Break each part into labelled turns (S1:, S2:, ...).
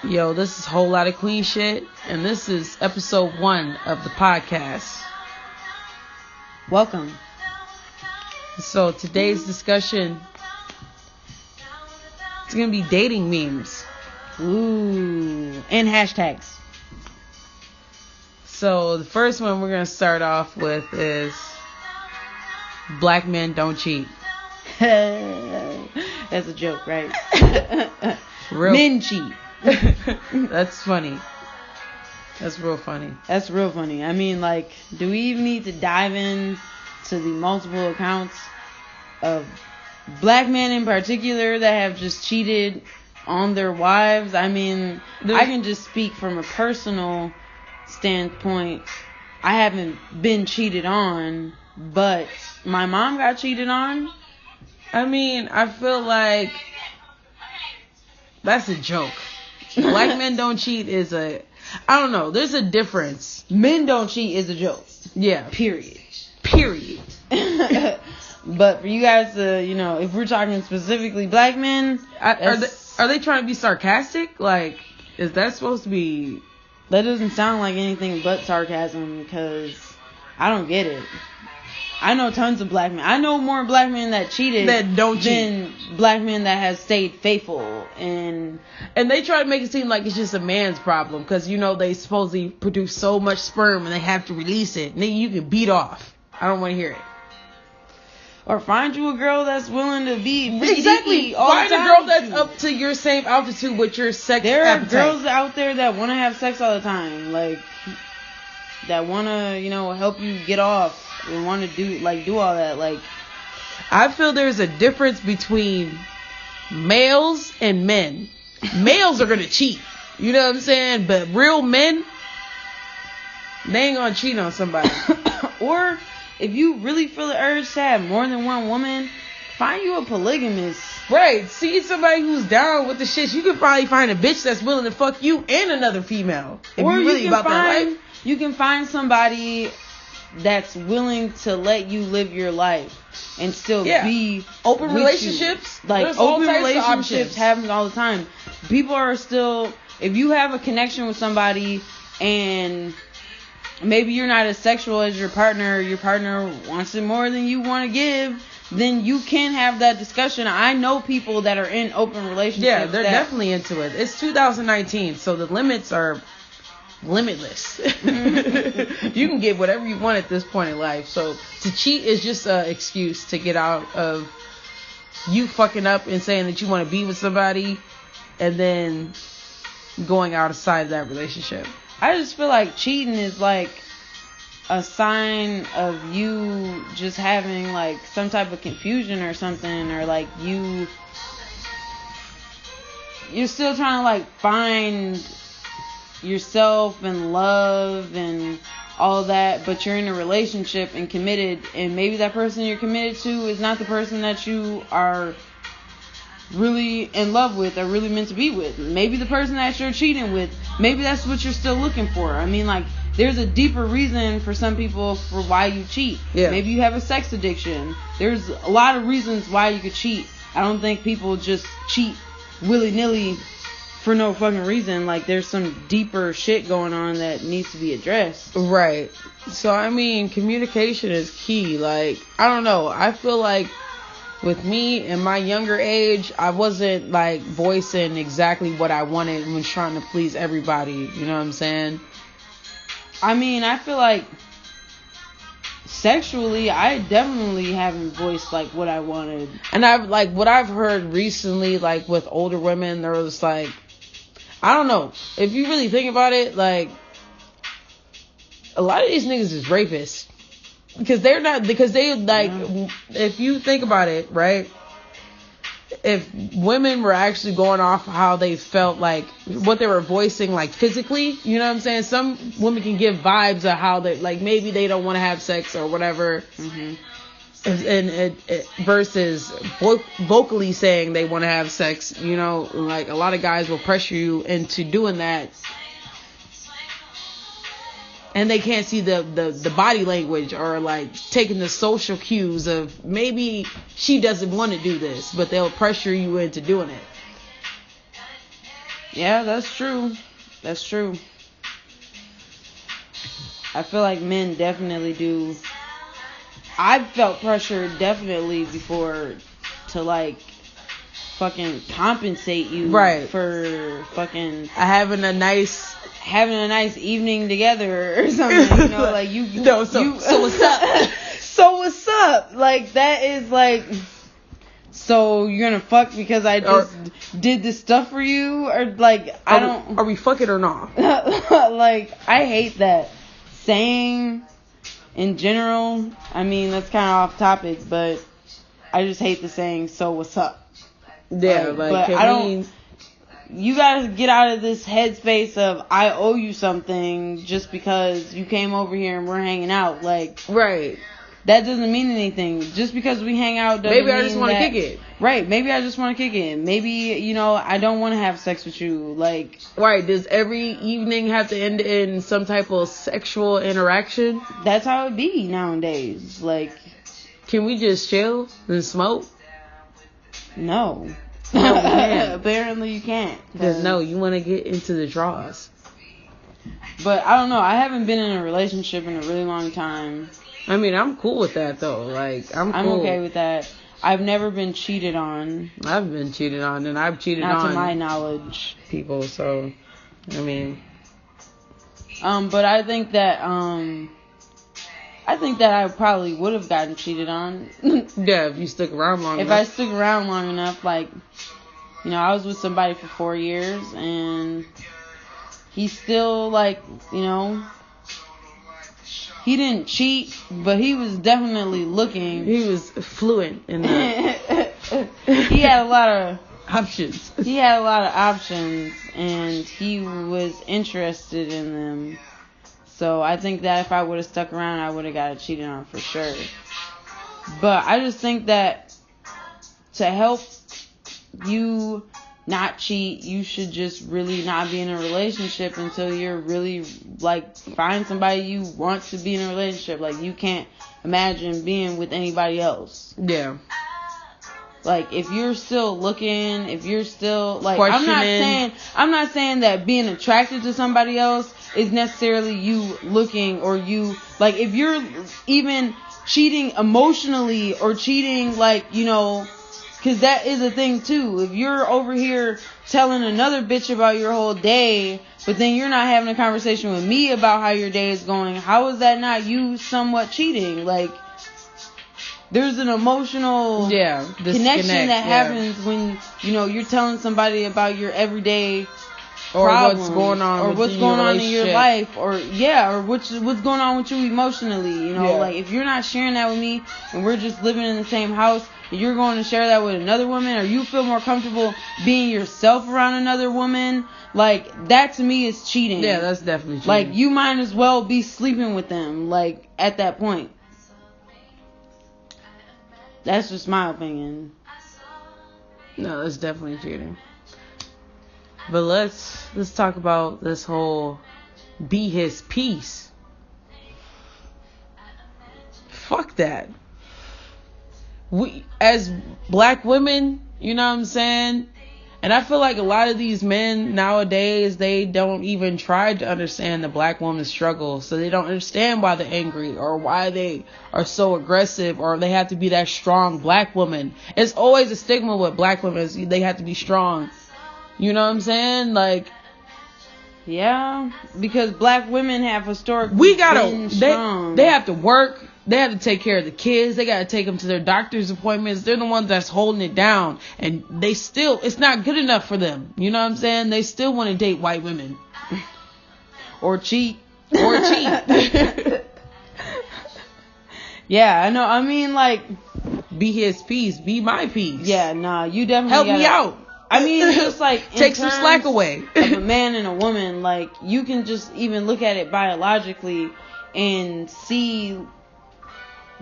S1: Yo, this is Whole Lot of Queen Shit, and this is episode 1 of the podcast.
S2: Welcome.
S1: So today's discussion, it's gonna be dating memes.
S2: Ooh, and hashtags.
S1: So the first one we're gonna start off with is black men don't cheat.
S2: That's a joke, right? Men cheat.
S1: That's funny. That's real funny.
S2: That's real funny. I mean, like, do we even need to dive in to the multiple accounts of black men in particular that have just cheated on their wives? I mean, I can just speak from a personal standpoint. I haven't been cheated on, but my mom got cheated on.
S1: I mean, I feel like that's a joke. Black men don't cheat is I don't know. There's a difference.
S2: Men don't cheat is a joke.
S1: Yeah.
S2: Period.
S1: But
S2: for you guys to, if we're talking specifically black men,
S1: are they trying to be sarcastic? Like, is that supposed to be?
S2: That doesn't sound like anything but sarcasm, because I don't get it. I know tons of black men. I know more black men that cheated
S1: that don't cheat
S2: than black men that have stayed faithful. And
S1: they try to make it seem like it's just a man's problem, because they supposedly produce so much sperm and they have to release it. And then you can beat off. I don't want to hear it.
S2: Or find you a girl that's willing to be
S1: exactly. Find a girl that's up to your same altitude with your sex.
S2: There are
S1: appetite.
S2: girls out there that want to have sex all the time, like that want to help you get off and want to do all that. Like,
S1: I feel there's a difference between males and men. Males are gonna cheat, you know what I'm saying? But real men, they ain't gonna cheat on somebody.
S2: Or if you really feel the urge to have more than one woman, find you a polygamist.
S1: Right. See somebody who's down with the shit. You can probably find a bitch that's willing to fuck you and another female. If
S2: or
S1: you really about that life.
S2: You can find somebody that's willing to let you live your life and still be
S1: open relationships.
S2: Like,
S1: there's
S2: open relationships happen all the time. People are still, if you have a connection with somebody and maybe you're not as sexual as your partner wants it more than you want to give, then you can have that discussion. I know people that are in open relationships.
S1: Yeah, they're definitely into it. It's 2019, so the limits are limitless. You can get whatever you want at this point in life. So to cheat is just an excuse to get out of you fucking up and saying that you want to be with somebody and then going outside of that relationship.
S2: I just feel like cheating is like a sign of you just having like some type of confusion or something, or like you're still trying to like find yourself and love and all that, but you're in a relationship and committed, and maybe that person you're committed to is not the person that you are really in love with or really meant to be with. Maybe the person that you're cheating with, maybe that's what you're still looking for. I mean, like, there's a deeper reason for some people for why you cheat.
S1: Yeah.
S2: Maybe you have a sex addiction. There's a lot of reasons why you could cheat. I don't think people just cheat willy-nilly for no fucking reason. Like, there's some deeper shit going on that needs to be addressed.
S1: Right. So, I mean, communication is key. Like, I don't know. I feel like with me in my younger age, I wasn't like voicing exactly what I wanted and was trying to please everybody. You know what I'm saying?
S2: I mean, I feel like sexually, I definitely haven't voiced like what I wanted.
S1: And I've like what I've heard recently, like with older women, they're just like, I don't know. If you really think about it, like a lot of these niggas is rapists. Because they like, if you think about it, right? If women were actually going off how they felt, like what they were voicing, like physically, you know what I'm saying? Some women can give vibes of how they, like, maybe they don't want to have sex or whatever. Mm-hmm. And versus vocally saying they want to have sex, like a lot of guys will pressure you into doing that. And they can't see the body language or like taking the social cues of maybe she doesn't want to do this, but they'll pressure you into doing it.
S2: Yeah, that's true. That's true. I feel like men definitely do. I've felt pressure definitely before to like fucking compensate you
S1: right
S2: for fucking
S1: having a nice
S2: evening together or something. You know, like you.
S1: No, so what's up?
S2: So what's up? Like that is like. So you're gonna fuck because I just did this stuff for you, or like
S1: Are we fucking or not?
S2: Like I hate that saying in general. I mean that's kind of off topic, but I just hate the saying. So what's up?
S1: Yeah,
S2: but I don't. You gotta get out of this headspace of I owe you something just because you came over here and we're hanging out. Like
S1: right.
S2: That doesn't mean anything. Just because we hang out doesn't mean
S1: maybe I just want to kick it.
S2: Right. Maybe I just want to kick it. Maybe, you know, I don't want to have sex with you. Like.
S1: Right. Does every evening have to end in some type of sexual interaction?
S2: That's how it be nowadays. Like.
S1: Can we just chill and smoke?
S2: No.
S1: No, we can't.
S2: Apparently you can't.
S1: Because no, you want to get into the draws.
S2: But I don't know. I haven't been in a relationship in a really long time.
S1: I mean, I'm cool with that, though. Like, I'm cool.
S2: okay with that. I've never been cheated on.
S1: I've been cheated on, and I've cheated on...
S2: Not to my knowledge.
S1: ...people, so... I mean...
S2: But I think that, I probably would have gotten cheated on.
S1: Yeah, if you stuck around long enough.
S2: If I stuck around long enough, like... You know, I was with somebody for 4 years, and... He's still, like, you know... He didn't cheat, but he was definitely looking.
S1: He was fluent in that.
S2: He had a lot of
S1: options.
S2: He had a lot of options, and he was interested in them. So I think that if I would have stuck around, I would have got cheated on for sure. But I just think that to help you not cheat, you should just really not be in a relationship until you're really like find somebody you want to be in a relationship. Like you can't imagine being with anybody else.
S1: Yeah.
S2: Like if you're still looking, if you're still like
S1: questioning.
S2: I'm not saying that being attracted to somebody else is necessarily you looking or you like if you're even cheating emotionally or cheating like, you know, because that is a thing, too. If you're over here telling another bitch about your whole day, but then you're not having a conversation with me about how your day is going, how is that not you somewhat cheating? Like, there's an emotional connection that happens when, you know, you're telling somebody about your everyday
S1: or
S2: problems,
S1: what's going on
S2: or what's going on in your life, or what's going on with you emotionally. You know, like if you're not sharing that with me, and we're just living in the same house, and you're going to share that with another woman, or you feel more comfortable being yourself around another woman, like that to me is cheating.
S1: Yeah, that's definitely cheating.
S2: Like you might as well be sleeping with them. Like at that point, that's just my opinion.
S1: No, that's definitely cheating. But let's talk about this whole be his peace. Fuck that. We as black women, you know what I'm saying? And I feel like a lot of these men nowadays, they don't even try to understand the black woman's struggle. So they don't understand why they're angry or why they are so aggressive or they have to be that strong black woman. It's always a stigma with black women. They have to be strong. You know what I'm saying? Like,
S2: yeah, because black women have historically been strong.
S1: They have to work. They have to take care of the kids. They got to take them to their doctor's appointments. They're the ones that's holding it down. And they still, it's not good enough for them. You know what I'm saying? They still want to date white women.
S2: Or cheat. Yeah, I know. I mean, like,
S1: be his peace. Be my peace.
S2: Yeah, nah, you definitely
S1: help me out.
S2: I mean, just like
S1: take some slack away.
S2: Of a man and a woman, like you can just even look at it biologically and see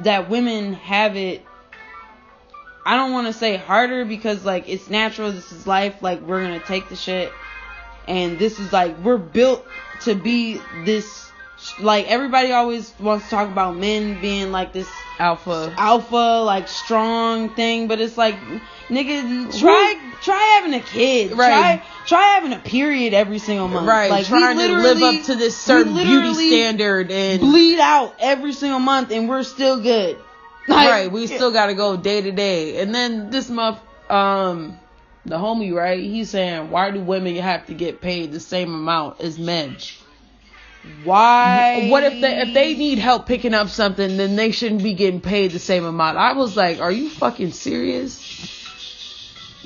S2: that women have it. I don't want to say harder because like it's natural. This is life. Like we're gonna take the shit, and this is like we're built to be this. Like everybody always wants to talk about men being like this
S1: alpha,
S2: like strong thing, but it's like, nigga, try having a kid.
S1: Right.
S2: try having a period every single month.
S1: Right,
S2: like,
S1: trying to live up to this certain beauty standard and
S2: bleed out every single month, and we're still good. Like,
S1: right, we still gotta go day to day. And then this month, the homie, right, he's saying, why do women have to get paid the same amount as men?
S2: Why?
S1: What if they need help picking up something, then they shouldn't be getting paid the same amount? I was like, are you fucking serious?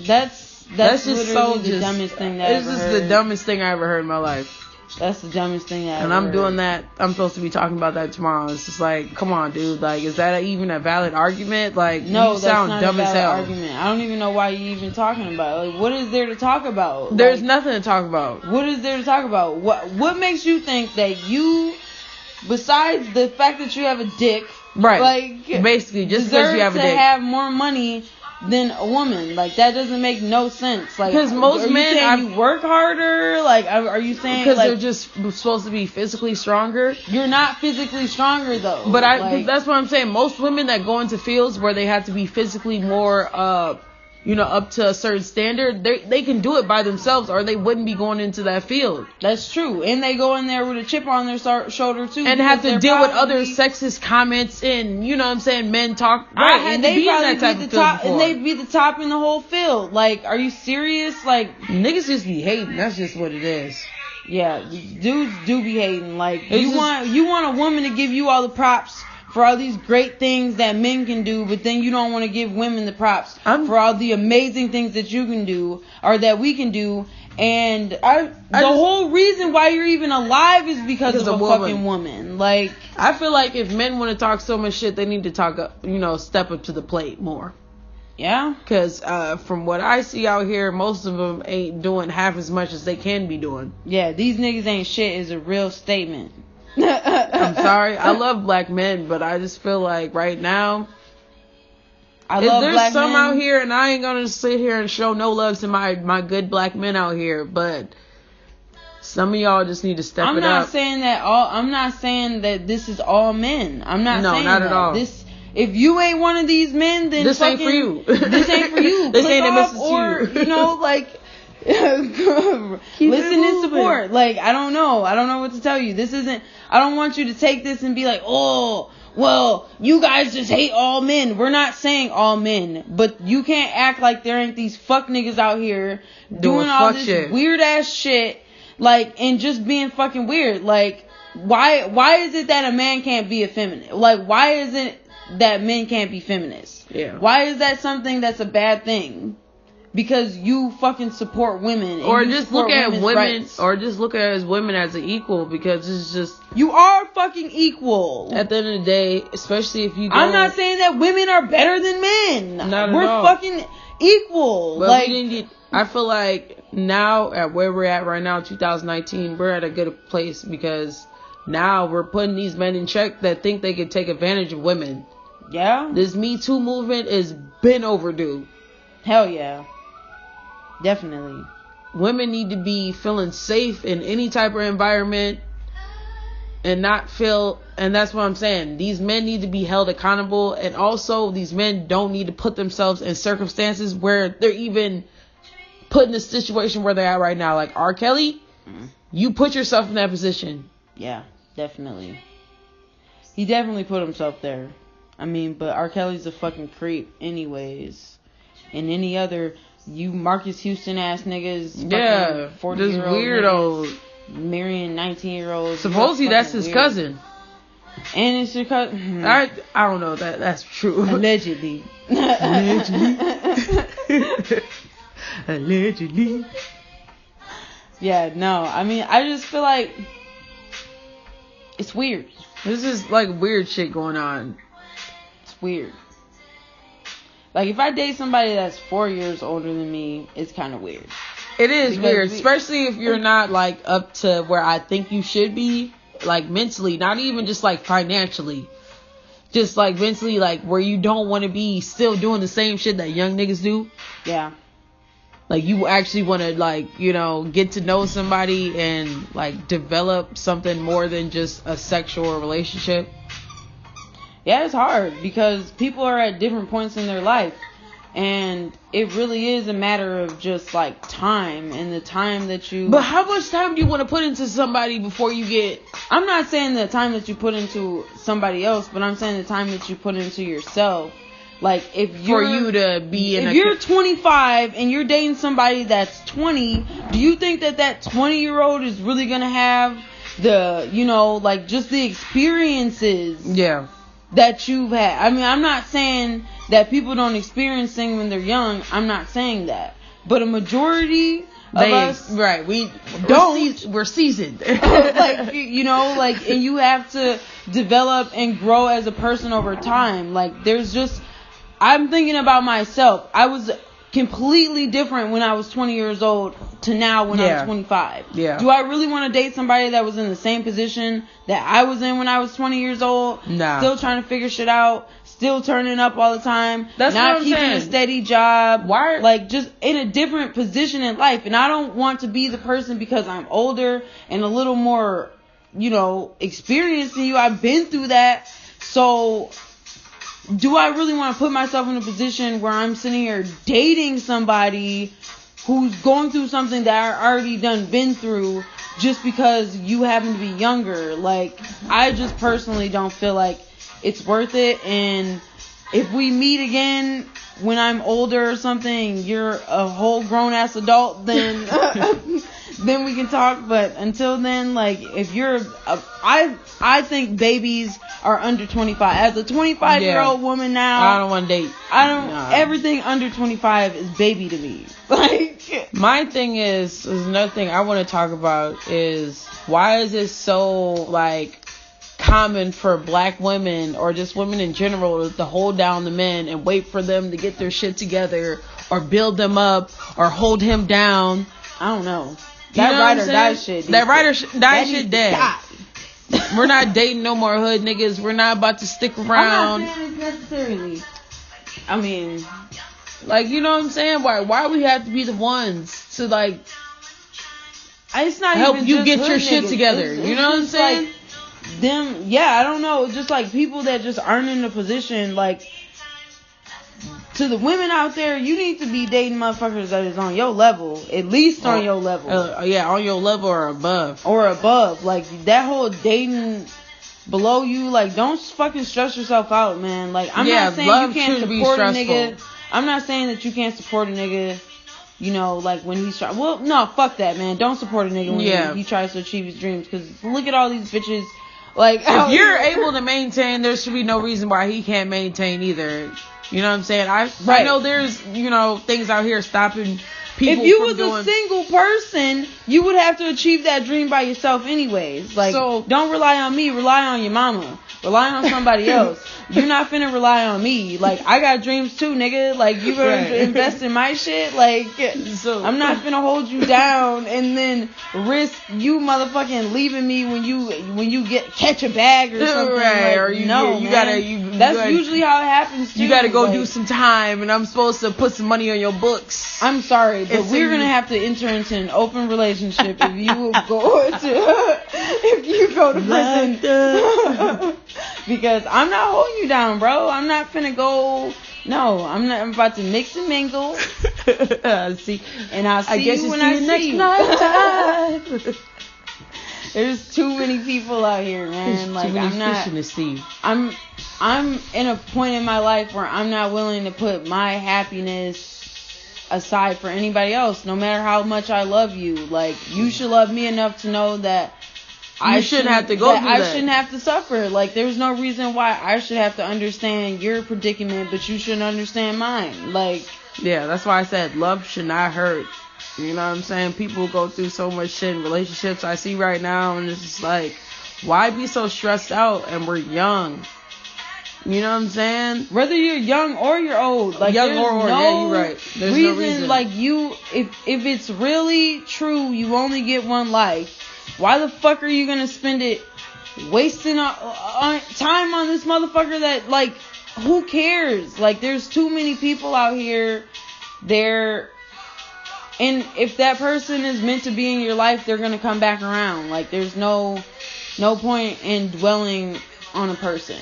S2: That's
S1: just
S2: literally
S1: so
S2: the dumbest thing that
S1: This is the dumbest thing I ever heard in my life.
S2: That's the dumbest thing that
S1: And I'm doing that. I'm supposed to be talking about that tomorrow. It's just like, come on, dude. Like, is that even a valid argument? Like,
S2: no,
S1: you sound
S2: that's not
S1: dumb
S2: a
S1: as
S2: valid
S1: hell.
S2: argument. I don't even know why you're even talking about it. Like, what is there to talk about?
S1: There's
S2: like,
S1: nothing to talk about.
S2: What is there to talk about? What makes you think that you, besides the fact that you have a dick,
S1: Right?
S2: Like,
S1: basically, just because you have a dick,
S2: have more money than a woman. Like, that doesn't make no sense. Like,
S1: because most men,
S2: you work harder. Like, are you saying
S1: because
S2: like,
S1: they're just supposed to be physically stronger?
S2: You're not physically stronger though.
S1: But
S2: like,
S1: that's what I'm saying. Most women that go into fields where they have to be physically more, up to a certain standard, they can do it by themselves, or they wouldn't be going into that field.
S2: That's true, and they go in there with a chip on their shoulder too,
S1: and have to deal with other sexist comments and you know what I'm saying, men talk.
S2: Right,
S1: and they be in that type of field
S2: top,
S1: before.
S2: and they be the top in the whole field. Like, are you serious? Like,
S1: niggas just be hating. That's just what it is.
S2: Yeah, dudes do be hating. Like, you want a woman to give you all the props for all these great things that men can do, but then you don't want to give women the props for all the amazing things that you can do or that we can do. And the whole reason why you're even alive is because of a fucking woman. Like,
S1: I feel like if men want to talk so much shit, they need to talk up, step up to the plate more.
S2: Yeah.
S1: Because from what I see out here, most of them ain't doing half as much as they can be doing.
S2: Yeah, these niggas ain't shit is a real statement.
S1: I'm sorry. I love black men, but I just feel like right now, there's some out here, and I ain't gonna sit here and show no love to my good black men out here, but some of y'all just need to step it up.
S2: I'm not saying that this is all men. I'm not saying
S1: not at all.
S2: If you ain't one of these men, then
S1: this ain't for you.
S2: This ain't for you.
S1: This ain't a message
S2: to you. Like, listen and support. Like, I don't know what to tell you. I don't want you to take this and be like, oh, well, you guys just hate all men. We're not saying all men, but you can't act like there ain't these fuck niggas out here doing all this weird ass shit, like, and just being fucking weird. Like, why is it that a man can't be a feminist? Like, why is it that men can't be feminists?
S1: Yeah.
S2: Why is that something that's a bad thing? Because you fucking support women,
S1: or just look at women,
S2: rights.
S1: Or just look at as women as an equal, because it's just,
S2: you are fucking equal.
S1: At the end of the day, especially if you go,
S2: I'm not saying that women are better than men.
S1: Not at
S2: We're
S1: all.
S2: Fucking equal.
S1: But
S2: like,
S1: I feel like now at where we're at right now, 2019, we're at a good place because now we're putting these men in check that think they could take advantage of women.
S2: Yeah.
S1: This Me Too movement has been overdue.
S2: Hell yeah. Definitely.
S1: Women need to be feeling safe in any type of environment and not feel, and that's what I'm saying. These men need to be held accountable, and also these men don't need to put themselves in circumstances where they're even put in a situation where they're at right now. Like R. Kelly, you put yourself in that position.
S2: Yeah, definitely. He definitely put himself there. I mean, but R. Kelly's a fucking creep anyways. And any other, you Marcus Houston ass niggas,
S1: yeah,
S2: 40-year-old
S1: weirdos
S2: marrying 19-year-olds.
S1: Supposedly that's his cousin.
S2: And it's your cousin.
S1: I don't know that's true.
S2: Allegedly.
S1: Allegedly.
S2: Yeah, no. I mean, I just feel like it's weird.
S1: This is like weird shit going on.
S2: It's weird. Like, if I date somebody that's 4 years older than me, it's kind of weird.
S1: It is weird, especially if you're not, like, up to where I think you should be, like, mentally, not even just, like, financially. Just, like, mentally, like, where you don't want to be still doing the same shit that young niggas do.
S2: Yeah.
S1: Like, you actually want to, like, get to know somebody and, like, develop something more than just a sexual relationship.
S2: Yeah, it's hard because people are at different points in their life. And it really is a matter of just like time and the time that you.
S1: But how much time do you want to put into somebody before you get?
S2: I'm not saying the time that you put into somebody else, but I'm saying the time that you put into yourself. Like if you're,
S1: for you to be in.
S2: If you're 25 and you're dating somebody that's 20, do you think that 20-year-old is really gonna have the, you know, like just the experiences?
S1: Yeah.
S2: That you've had. I mean, I'm not saying that people don't experience things when they're young. I'm not saying that. But a majority of us,
S1: right, we're seasoned.
S2: like, you know, like, and you have to develop and grow as a person over time. Like, there's just, I'm thinking about myself. I was completely different when I was 20 years old to now when I'm 25.
S1: Yeah.
S2: Do I really want to date somebody that was in the same position that I was in when I was 20 years old?
S1: Nah.
S2: Still trying to figure shit out, still turning up all the time,
S1: that's
S2: not
S1: what I'm
S2: keeping
S1: saying.
S2: a steady job.
S1: Why?
S2: Like, just in a different position in life. And I don't want to be the person because I'm older and a little more, you know, experienced than you. I've been through that. So do I really want to put myself in a position where I'm sitting here dating somebody who's going through something that I already been through just because you happen to be younger? Like, I just personally don't feel like it's worth it. And if we meet again when I'm older or something, you're a whole grown ass adult, then then we can talk. But until then, like, if you're I think babies are under 25. As a 25-year-old woman now,
S1: I don't want to date.
S2: Everything under 25 is baby to me. Like,
S1: my thing is another thing I want to talk about is why is it so like common for black women or just women in general to hold down the men and wait for them to get their shit together or build them up or hold him down?
S2: I don't know. That ride or die shit.
S1: That ride or die shit dead. We're not dating no more hood niggas. We're not about to stick around.
S2: I'm not saying it's necessarily. I mean,
S1: like, you know what I'm saying? Why we have to be the ones to like
S2: it's not
S1: help
S2: even
S1: you
S2: just
S1: get
S2: hood
S1: your shit
S2: niggas.
S1: together.
S2: It's
S1: you know what I'm saying?
S2: Like them, yeah, I don't know. Just like people that just aren't in a position, like, to the women out there, you need to be dating motherfuckers that is on your level, at least on your level.
S1: Yeah, on your level or above.
S2: Or above. Like, that whole dating below you, like, don't fucking stress yourself out, man. Like, I'm not saying you can't support a nigga. I'm not saying that you can't support a nigga, you know, like, when he's trying. Well, no, fuck that, man. Don't support a nigga when he tries to achieve his dreams. Because look at all these bitches. Like,
S1: if you're able to maintain, there should be no reason why he can't maintain either. You know what I'm saying? I know there's, you know, things out here stopping people.
S2: If you was a single person, you would have to achieve that dream by yourself anyways. Like, so, don't rely on me. Rely on your mama. Rely on somebody else. You're not finna rely on me. Like, I got dreams too, nigga. Like, you better invest in my shit. Like, so, I'm not finna hold you down and then risk you motherfucking leaving me when you catch a bag or something.
S1: Right.
S2: Like,
S1: or you gotta
S2: that's usually how it happens too.
S1: You gotta go do some time, and I'm supposed to put some money on your books.
S2: I'm sorry, but we're gonna have to enter into an open relationship if you go to prison. Because I'm not holding you down, bro. I'm not finna go. No, I'm about to mix and mingle.
S1: See,
S2: and I'll see you when I see you. There's too many people out here, man. Like, I'm not. I'm in a point in my life where I'm not willing to put my happiness aside for anybody else, no matter how much I love you. Like, you should love me enough to know that I shouldn't have to go through that. I shouldn't have to suffer. Like, there's no reason why I should have to understand your predicament, but you shouldn't understand mine. Like,
S1: yeah, that's why I said love should not hurt. You know what I'm saying? People go through so much shit in relationships I see right now, and it's just like, why be so stressed out? And we're young. You know what I'm saying?
S2: Whether you're young or you're old, like,
S1: young or old, yeah, you're right. There's no reason. Like, if it's really true, you only get one life. Why the fuck are you gonna spend it wasting on time on this motherfucker that, like, who cares? Like, there's too many people out here. And if that person is meant to be in your life, they're gonna come back around. Like, there's no point in dwelling on a person.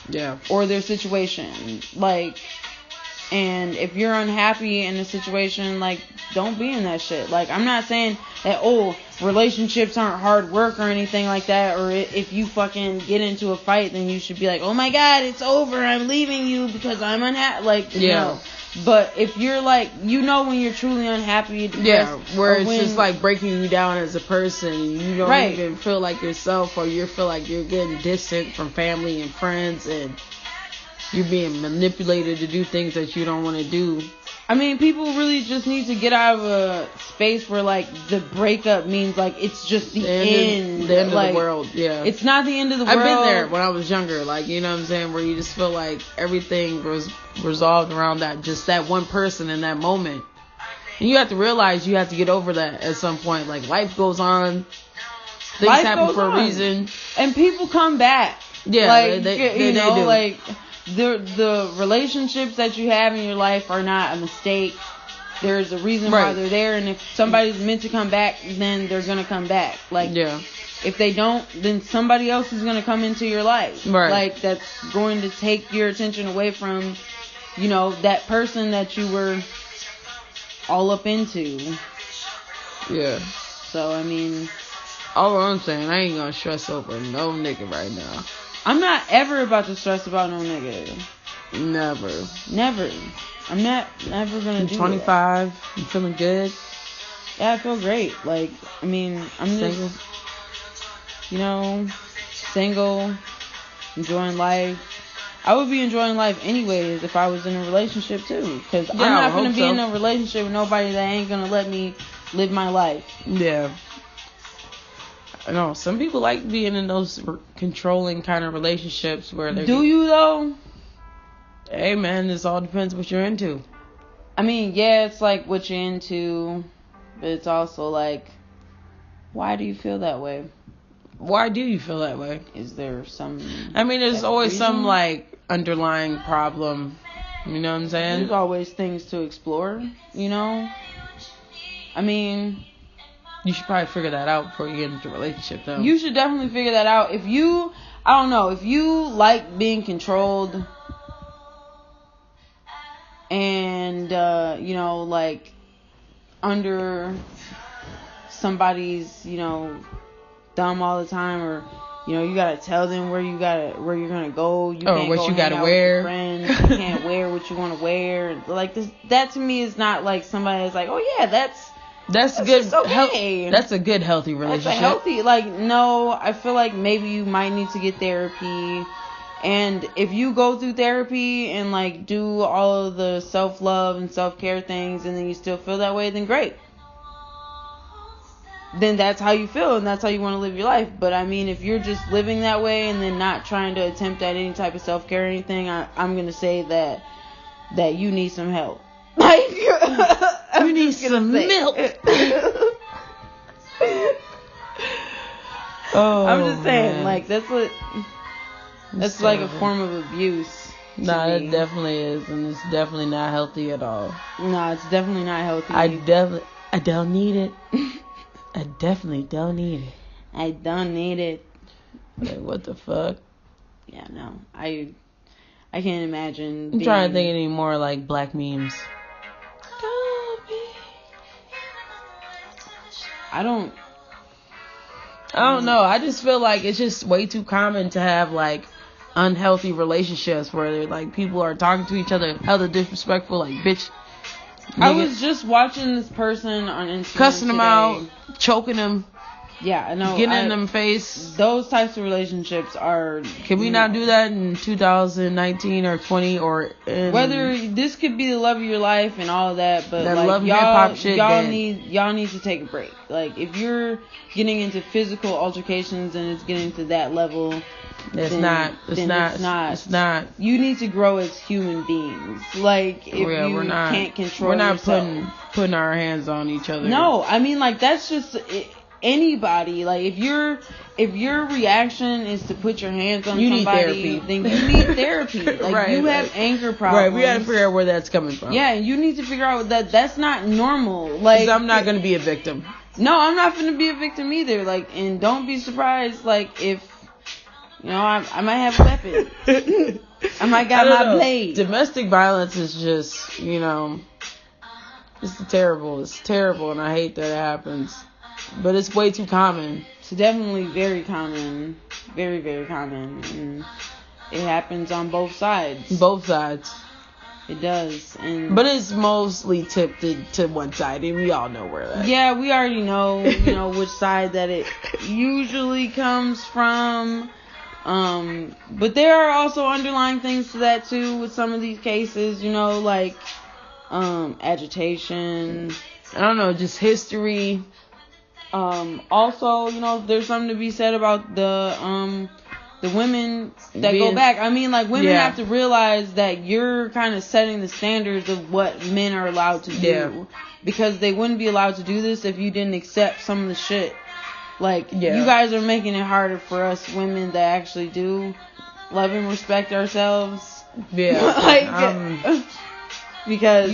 S1: Yeah.
S2: Or their situation. Like, And if you're unhappy in a situation, like, don't be in that shit. Like, I'm not saying that, relationships aren't hard work or anything like that, or if you fucking get into a fight, then you should be like, oh my god, it's over, I'm leaving you because I'm unhappy. Like, no. But if you're like, when you're truly unhappy, depressed,
S1: where it's just like breaking you down as a person, you don't even feel like yourself, or you feel like you're getting distant from family and friends, and you're being manipulated to do things that you don't want to do.
S2: I mean, people really just need to get out of a space where, like, the breakup means, like, it's just the end.
S1: The end
S2: like,
S1: of the world, yeah.
S2: It's not the end of the world.
S1: I've been there when I was younger, like, you know what I'm saying, where you just feel like everything was resolved around that one person in that moment. And you have to realize you have to get over that at some point. Like, life goes on. Things happen for a reason.
S2: And people come back.
S1: Yeah,
S2: like,
S1: they do.
S2: Like, the relationships that you have in your life are not a mistake. There's a reason why they're there, and if somebody's meant to come back, then they're gonna come back. Like, if they don't, then somebody else is gonna come into your life.
S1: Right.
S2: Like, that's going to take your attention away from, that person that you were all up into.
S1: Yeah.
S2: So, I mean,
S1: all I'm saying, I ain't gonna stress over no nigga right now.
S2: I'm not ever about to stress about no nigga.
S1: Never.
S2: I'm not never gonna do
S1: 25.
S2: that.
S1: I'm feeling good.
S2: Yeah, I feel great. Like, I mean, I'm
S1: single.
S2: Just, single, enjoying life. I would be enjoying life anyways if I was in a relationship too. Because I'm not gonna be in a relationship with nobody that ain't gonna let me live my life.
S1: Yeah. I know some people like being in those controlling kind of relationships where they're.
S2: Do you though?
S1: Hey man, this all depends what you're into.
S2: I mean, yeah, it's like what you're into, but it's also like, why do you feel that way?
S1: Why do you feel that way?
S2: Is there some?
S1: I mean, there's always some like underlying problem. You know what I'm saying?
S2: There's always things to explore. I mean.
S1: You should probably figure that out before you get into a relationship, though.
S2: You should definitely figure that out. If you like being controlled and, like under somebody's, thumb all the time, or, you gotta tell them where you're gonna go. You can't
S1: what
S2: go
S1: you gotta
S2: out
S1: wear.
S2: With your friends. You can't wear what you want to wear. Like, that to me is not like somebody that's like, oh yeah, that's
S1: good.
S2: Okay.
S1: That's a good healthy relationship.
S2: That's a healthy, no, I feel like maybe you might need to get therapy. And if you go through therapy and like do all of the self-love and self-care things and then you still feel that way, then great. Then that's how you feel and that's how you want to live your life. But I mean, if you're just living that way and then not trying to attempt at any type of self-care or anything, I'm going to say that you need some help. Like,
S1: you need some milk.
S2: I'm just saying, like, that's like a form of abuse.
S1: Nah, it definitely is, and it's definitely not healthy at all.
S2: Nah, it's definitely not healthy.
S1: I don't need it. I definitely don't need it.
S2: I don't need it.
S1: Like, what the fuck?
S2: Yeah, no. I can't imagine.
S1: I'm trying to think any more like black memes.
S2: I don't
S1: know. I just feel like it's just way too common to have like unhealthy relationships where like people are talking to each other hella disrespectful, like bitch.
S2: I was just watching this person on Instagram
S1: cussing
S2: today.
S1: them out, choking them.
S2: Yeah, I know.
S1: Getting in them face.
S2: Those types of relationships are.
S1: Can we not do that in 2019 or 20 or?
S2: Whether this could be the love of your life and all of that, but
S1: that
S2: like
S1: love hip-hop shit,
S2: y'all need to take a break. Like if you're getting into physical altercations and it's getting to that level,
S1: it's not.
S2: You need to grow as human beings. Like if you can't control yourself.
S1: We're not putting our hands on each other.
S2: No, I mean like that's just. Anybody, like if your reaction is to put your hands on somebody, then you need therapy. Like you have anger problems.
S1: Right, we gotta figure out where that's coming from.
S2: Yeah, you need to figure out that's not normal. Like
S1: I'm not gonna be a victim.
S2: No, I'm not gonna be a victim either. Like, and don't be surprised. Like if I might have a weapon. I might got my blade.
S1: Domestic violence is just, it's terrible. It's terrible, and I hate that it happens. But it's way too common.
S2: It's definitely very common. Very, very common. And it happens on both sides.
S1: Both sides.
S2: It does.
S1: But it's mostly tipped to one side, and we all know where that.
S2: Yeah, we already know, which side that it usually comes from. But there are also underlying things to that too with some of these cases, like agitation.
S1: I don't know, just history.
S2: Also, there's something to be said about the women that go back. I mean, like, women have to realize that you're kind of setting the standards of what men are allowed to do.
S1: Yeah.
S2: Because they wouldn't be allowed to do this if you didn't accept some of the shit. Like, you guys are making it harder for us women that actually do love and respect ourselves.
S1: Yeah.
S2: Because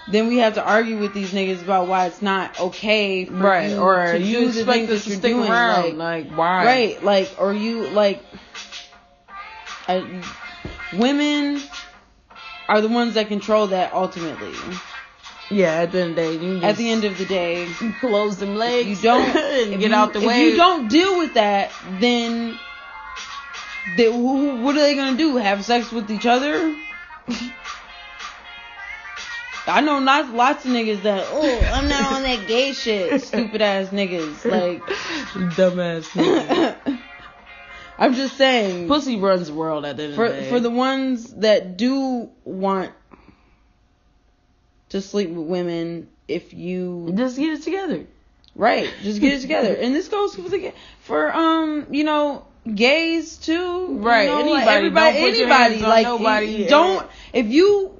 S2: then we have to argue with these niggas about why it's not okay for you
S1: or
S2: to
S1: you
S2: do the
S1: expect
S2: things
S1: us
S2: that
S1: to
S2: you're
S1: stick
S2: doing.
S1: around. Like, why?
S2: Right, like, or you, like, women are the ones that control that ultimately.
S1: Yeah, at the end of the day,
S2: you
S1: close them legs.
S2: You don't
S1: and get out the way.
S2: If you don't deal with that, then what are they gonna do? Have sex with each other? I know lots of niggas that, I'm not on that gay shit. Stupid ass niggas. Like,
S1: dumbass niggas.
S2: I'm just saying.
S1: Pussy runs the world at the end of the day.
S2: For the ones that do want to sleep with women, if you
S1: just get it together.
S2: Right. Just get it together. And this goes for gays too.
S1: Right.
S2: Anybody. Like, nobody. Don't, if you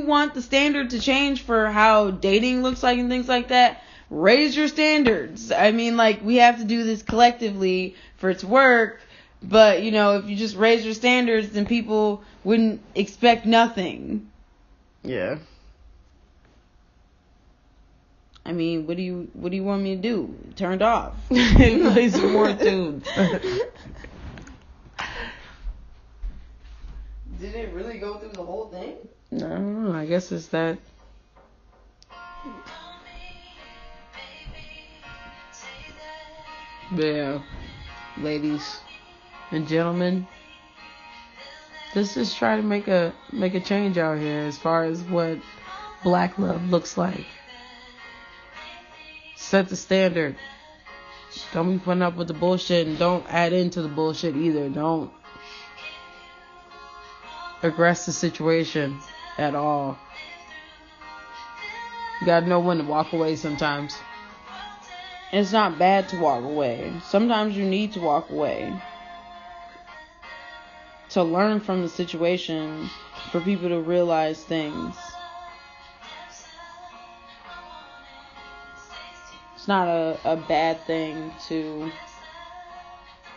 S2: want the standard to change for how dating looks like and things like that, raise your standards. I mean, like, we have to do this collectively for it to work. But, if you just raise your standards, then people wouldn't expect nothing.
S1: Yeah.
S2: I mean, what do you want me to do? Turned off.
S1: Play some more tunes.
S2: Did it really go through the whole thing?
S1: No, I guess it's that. Yeah, ladies and gentlemen, let's just try to make a change out here as far as what black love looks like. Set the standard. Don't be putting up with the bullshit, and don't add into the bullshit either. Don't aggress the situation at all. You gotta know when to walk away sometimes.
S2: It's not bad to walk away. Sometimes you need to walk away to learn from the situation, for people to realize things. It's not a bad thing to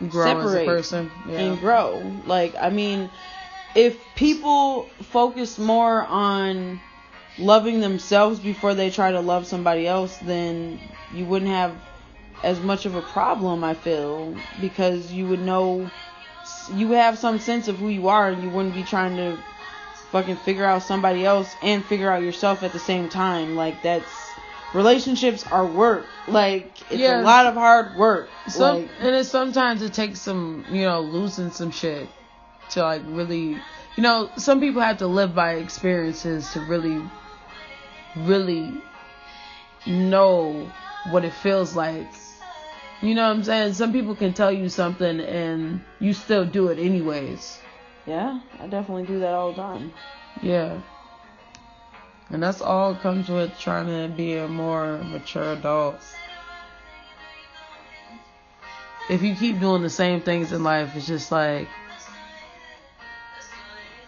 S1: grow
S2: separate
S1: as a person
S2: and grow. Like, I mean, if people focus more on loving themselves before they try to love somebody else, then you wouldn't have as much of a problem, I feel, because you would know, you have some sense of who you are, and you wouldn't be trying to fucking figure out somebody else and figure out yourself at the same time. Like, relationships are work. Like, it's a lot of hard work.
S1: Sometimes it takes some, losing some shit to, like, really, some people have to live by experiences to really, really know what it feels like. You know what I'm saying? Some people can tell you something and you still do it anyways.
S2: Yeah, I definitely do that all the time.
S1: Yeah. And that's all it comes with trying to be a more mature adult. If you keep doing the same things in life, it's just like,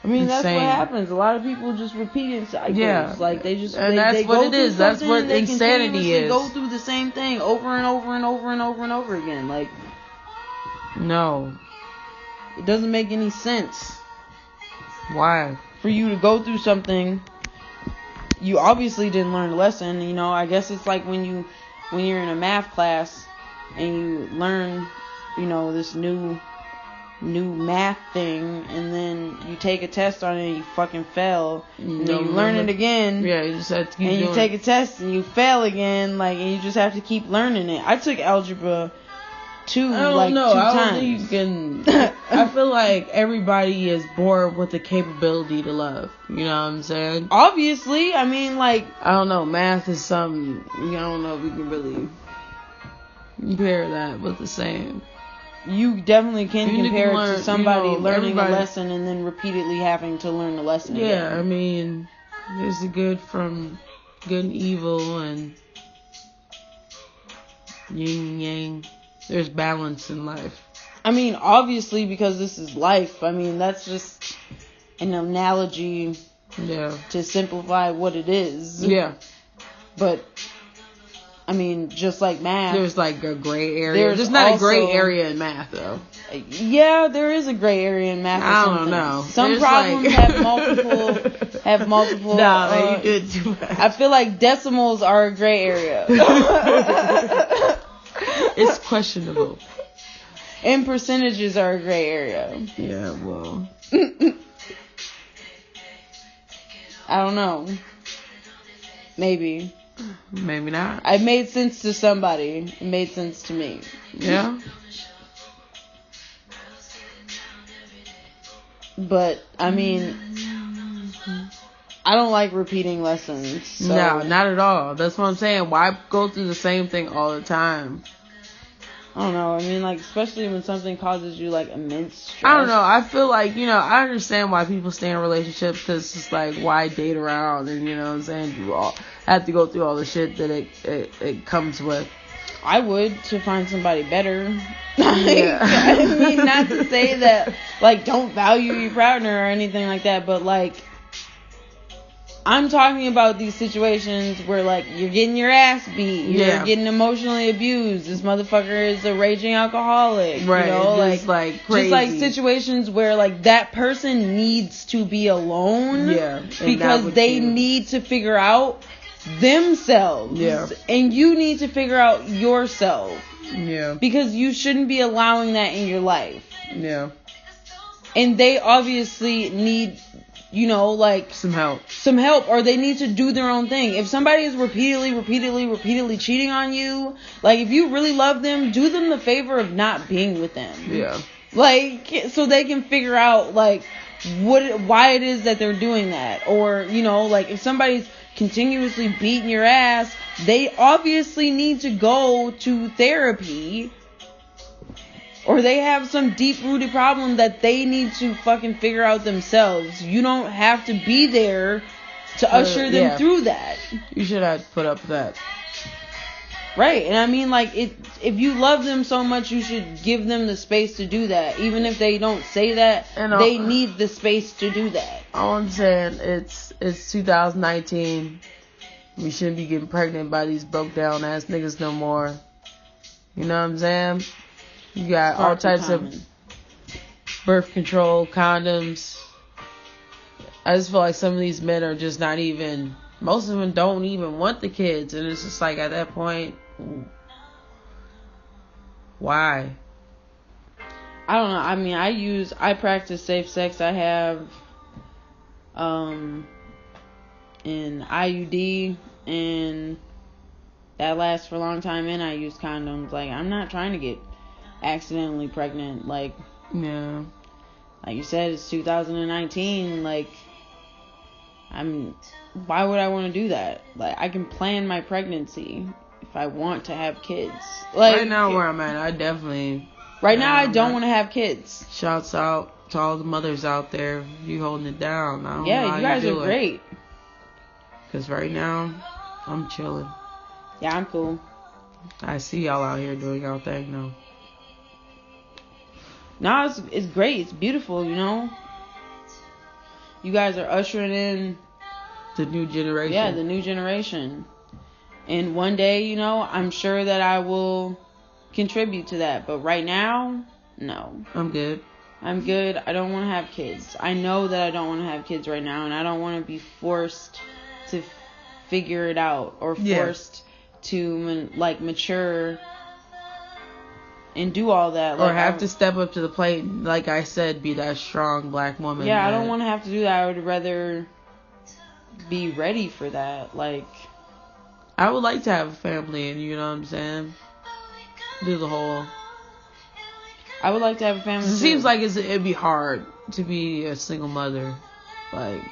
S2: I mean, that's what happens. A lot of people just repeat in cycles.
S1: Yeah.
S2: Like, they just,
S1: and that's what it is. That's what insanity is.
S2: They go through the same thing over and over and over and over and over again. Like,
S1: no.
S2: It doesn't make any sense.
S1: Why?
S2: For you to go through something, you obviously didn't learn a lesson. I guess it's like when you're in a math class and you learn, this new new math thing, and then you take a test on it and you fucking fail, and then you learn it again.
S1: Yeah, you just have to keep
S2: and
S1: doing
S2: you take a test and you fail again, like, and you just have to keep learning it. I took algebra two times.
S1: I don't think you can. I feel like everybody is born with the capability to love. You know what I'm saying?
S2: Obviously, I mean, like,
S1: I don't know. Math is something. I don't know if we can really compare that with the same.
S2: You definitely can compare it to somebody learning a lesson and then repeatedly having to learn the lesson again.
S1: I mean, there's the good from good and evil and yin and yang. There's balance in life.
S2: I mean, obviously, because this is life. I mean, that's just an analogy to simplify what it is.
S1: Yeah.
S2: But, I mean, just like math.
S1: There's like a gray area. There's not a gray area in math, though.
S2: Yeah, there is a gray area in math.
S1: I don't know.
S2: Some problems have multiple.
S1: No, you did too much.
S2: I feel like decimals are a gray area.
S1: It's questionable.
S2: And percentages are a gray area.
S1: Yeah, well.
S2: I don't know. Maybe.
S1: Maybe not.
S2: It made sense to somebody. It made sense to me.
S1: Yeah.
S2: But, I mean, I don't like repeating lessons. So.
S1: No, not at all. That's what I'm saying. Why go through the same thing all the time?
S2: I don't know. I mean, like, especially when something causes you, like, immense stress.
S1: I don't know. I feel like, I understand why people stay in relationships, because it's like, why date around and, you know what I'm saying, have to go through all the shit that it comes with.
S2: I would, to find somebody better.
S1: Yeah.
S2: I mean, not to say that, like, don't value your partner or anything like that, but, like, I'm talking about these situations where, like, you're getting your ass beat, you're getting emotionally abused, this motherfucker is a raging alcoholic,
S1: right?
S2: You know,
S1: like crazy.
S2: Just like situations where, like, that person needs to be alone, because they need to figure out themselves, and you need to figure out yourself, because you shouldn't be allowing that in your life, and they obviously need, like, some help, or they need to do their own thing. If somebody is repeatedly cheating on you, like, if you really love them, do them the favor of not being with them. Like, so they can figure out, like, why it is that they're doing that. Or, like, if somebody's continuously beating your ass, they obviously need to go to therapy. Or they have some deep-rooted problem that they need to fucking figure out themselves. You don't have to be there to usher them through that.
S1: You should have put up with that.
S2: Right. And I mean, like, if you love them so much, you should give them the space to do that. Even if they don't say that, they need the space to do that.
S1: All I'm saying, it's 2019. We shouldn't be getting pregnant by these broke-down ass niggas no more. You know what I'm saying? You got all types of birth control, condoms. I just feel like some of these men are just not even, most of them don't even want the kids. And it's just like, at that point, why?
S2: I don't know. I mean, I practice safe sex. I have an IUD, and that lasts for a long time, and I use condoms. Like, I'm not trying to get accidentally pregnant. Like, like you said, it's 2019. Like, why would I want to do that? Like, I can plan my pregnancy if I want to have kids. Like,
S1: right now where I'm at, I definitely
S2: now I don't want to have kids.
S1: Shouts out to all the mothers out there. You holding it down. I don't know how
S2: you guys are great.
S1: Because right now, I'm chilling.
S2: Yeah, I'm cool.
S1: I see y'all out here doing y'all thing, though.
S2: No, it's great. It's beautiful, You guys are ushering in
S1: the new generation.
S2: Yeah, the new generation. And one day, I'm sure that I will contribute to that. But right now, no.
S1: I'm good.
S2: I don't want to have kids. I know that I don't want to have kids right now, and I don't want to be forced to figure it out or forced to, like, mature and do all that.
S1: Like, or have to step up to the plate and, like I said, be that strong black woman.
S2: Yeah, I don't want to have to do that. I would rather be ready for that. Like,
S1: I would like to have a family, and you know what I'm saying? Do the whole...
S2: I would like to have a family.
S1: It seems like it'd be hard to be a single mother. Like,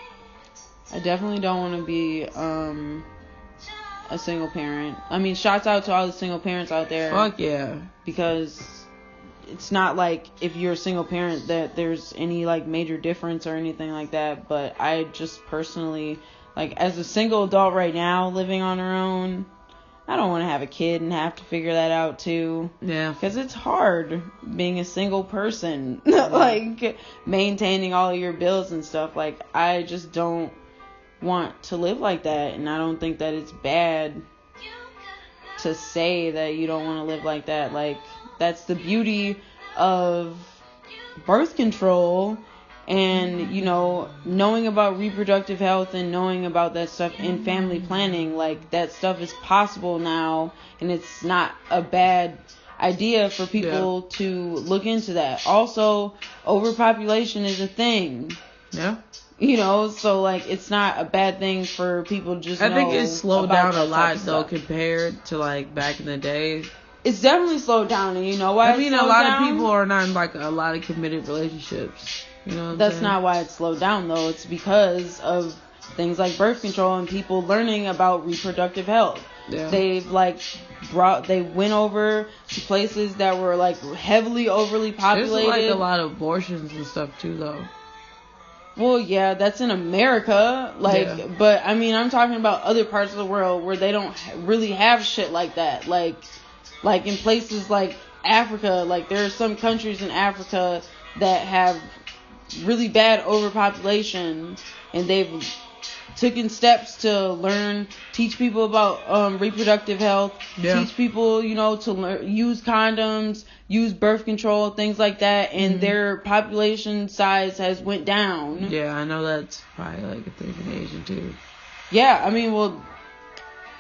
S2: I definitely don't want to be a single parent. I mean, shouts out to all the single parents out there.
S1: Fuck yeah.
S2: Because it's not like if you're a single parent that there's any like major difference or anything like that. But I just personally, like, as a single adult right now living on her own, I don't want to have a kid and have to figure that out too.
S1: Yeah.
S2: Because it's hard being a single person. Like, maintaining all of your bills and stuff. Like, I just don't want to live like that. And I don't think that it's bad to say that you don't want to live like that. Like, that's the beauty of birth control. And, you know, knowing about reproductive health and knowing about that stuff in family planning, like, that stuff is possible now, and it's not a bad idea for people to look into that. Also, overpopulation is a thing.
S1: Yeah.
S2: You know, so, like, it's not a bad thing for people to just know.
S1: I think it's slowed down a lot, though, compared to, like, back in the day.
S2: It's definitely slowed down, and you know why?
S1: I mean, a lot of people are not in, like, a lot of committed relationships. You know what I'm
S2: That's
S1: saying?
S2: not why it's slowed down, though. It's because of things like birth control and people learning about reproductive health.
S1: Yeah.
S2: They've, like, they went over to places that were, like, heavily overly populated.
S1: There's, like, a lot of abortions and stuff, too, though.
S2: Well, yeah, that's in America. Like, but, I mean, I'm talking about other parts of the world where they don't really have shit like that. Like in places like Africa, like, there are some countries in Africa that have really bad overpopulation, and they've taken steps to teach people about reproductive health, teach people, you know, to use condoms, use birth control, things like that, and their population size has went down.
S1: Yeah, I know that's probably like a thing in Asia too.
S2: Yeah, I mean, well,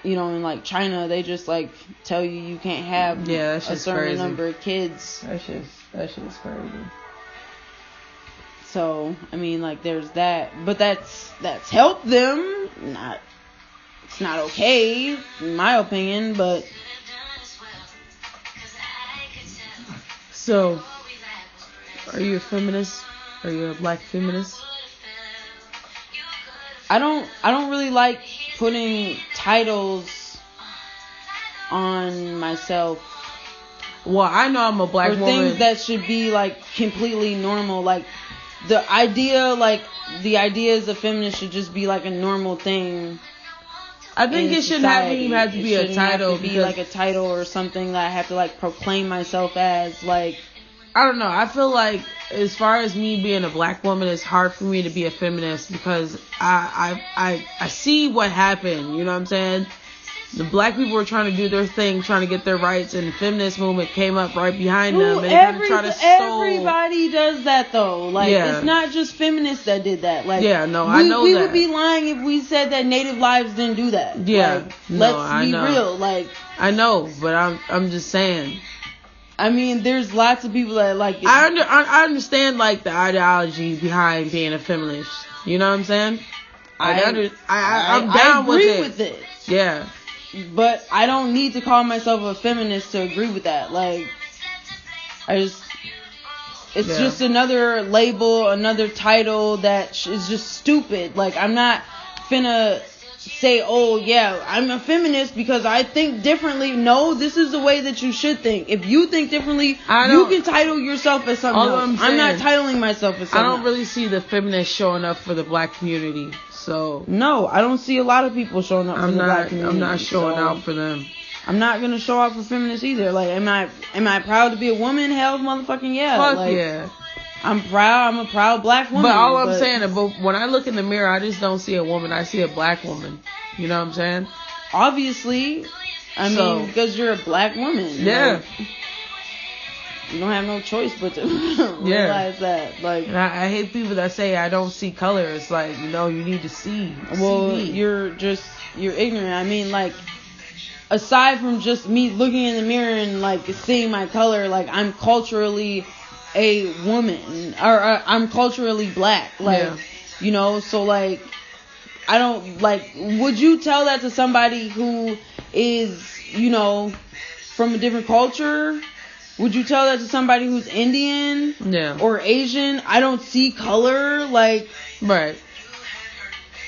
S2: you know, in like China, they just like tell you can't have a certain number of kids.
S1: That shit's crazy.
S2: So, I mean, like, there's that, but that's helped them. It's not okay, in my opinion, but.
S1: So, are you a feminist? Are you a black feminist?
S2: I don't really like putting titles on myself.
S1: Well, I know I'm a black woman.
S2: Things that should be, like, completely normal, like, the ideas of feminists should just be like a normal thing.
S1: I think it shouldn't even have to be a title.
S2: It shouldn't have to be like a title or something that I have to like proclaim myself as. Like,
S1: I don't know. I feel like as far as me being a black woman, it's hard for me to be a feminist because I see what happened. You know what I'm saying? The black people were trying to do their thing, trying to get their rights, and the feminist movement came up right behind them. And
S2: Everybody does that, though. Like, it's not just feminists that did that. Like,
S1: I know that.
S2: We would be lying if we said that Native lives didn't do that.
S1: Yeah,
S2: like, let's be real. Like,
S1: I know, but I'm just saying.
S2: I mean, there's lots of people that like.
S1: I understand like the ideology behind being a feminist. You know what I'm saying? I'm down with it. Yeah.
S2: But I don't need to call myself a feminist to agree with that. Like, it's just another label, another title that is just stupid. Like, I'm not finna say, oh, yeah, I'm a feminist because I think differently. No, this is the way that you should think. If you think differently, you can title yourself as something else. I'm not titling myself as something else.
S1: I don't really see the feminists showing up for the black community. So
S2: no, I don't see a lot of people showing up for the black community.
S1: I'm not showing out for them.
S2: I'm not gonna show out for feminists either. Like, am I proud to be a woman? Hell, motherfucking yeah.
S1: Fuck
S2: like,
S1: yeah.
S2: I'm proud. I'm a proud black woman.
S1: But all I'm saying, but when I look in the mirror, I just don't see a woman. I see a black woman. You know what I'm saying?
S2: Obviously, I mean, because you're a black woman.
S1: Yeah.
S2: Like, you don't have no choice but to realize that. Like,
S1: and I hate people that say I don't see color. It's like, you know, you need to see.
S2: Well, you're ignorant. I mean, like, aside from just me looking in the mirror and like seeing my color, like I'm culturally a woman, or I'm culturally black, like,
S1: Yeah.
S2: you know, so like, I don't, like, would you tell that to somebody who is, you know, from a different culture? Would you tell that to somebody who's Indian?
S1: Yeah.
S2: Or Asian? I don't see color, like,
S1: Right.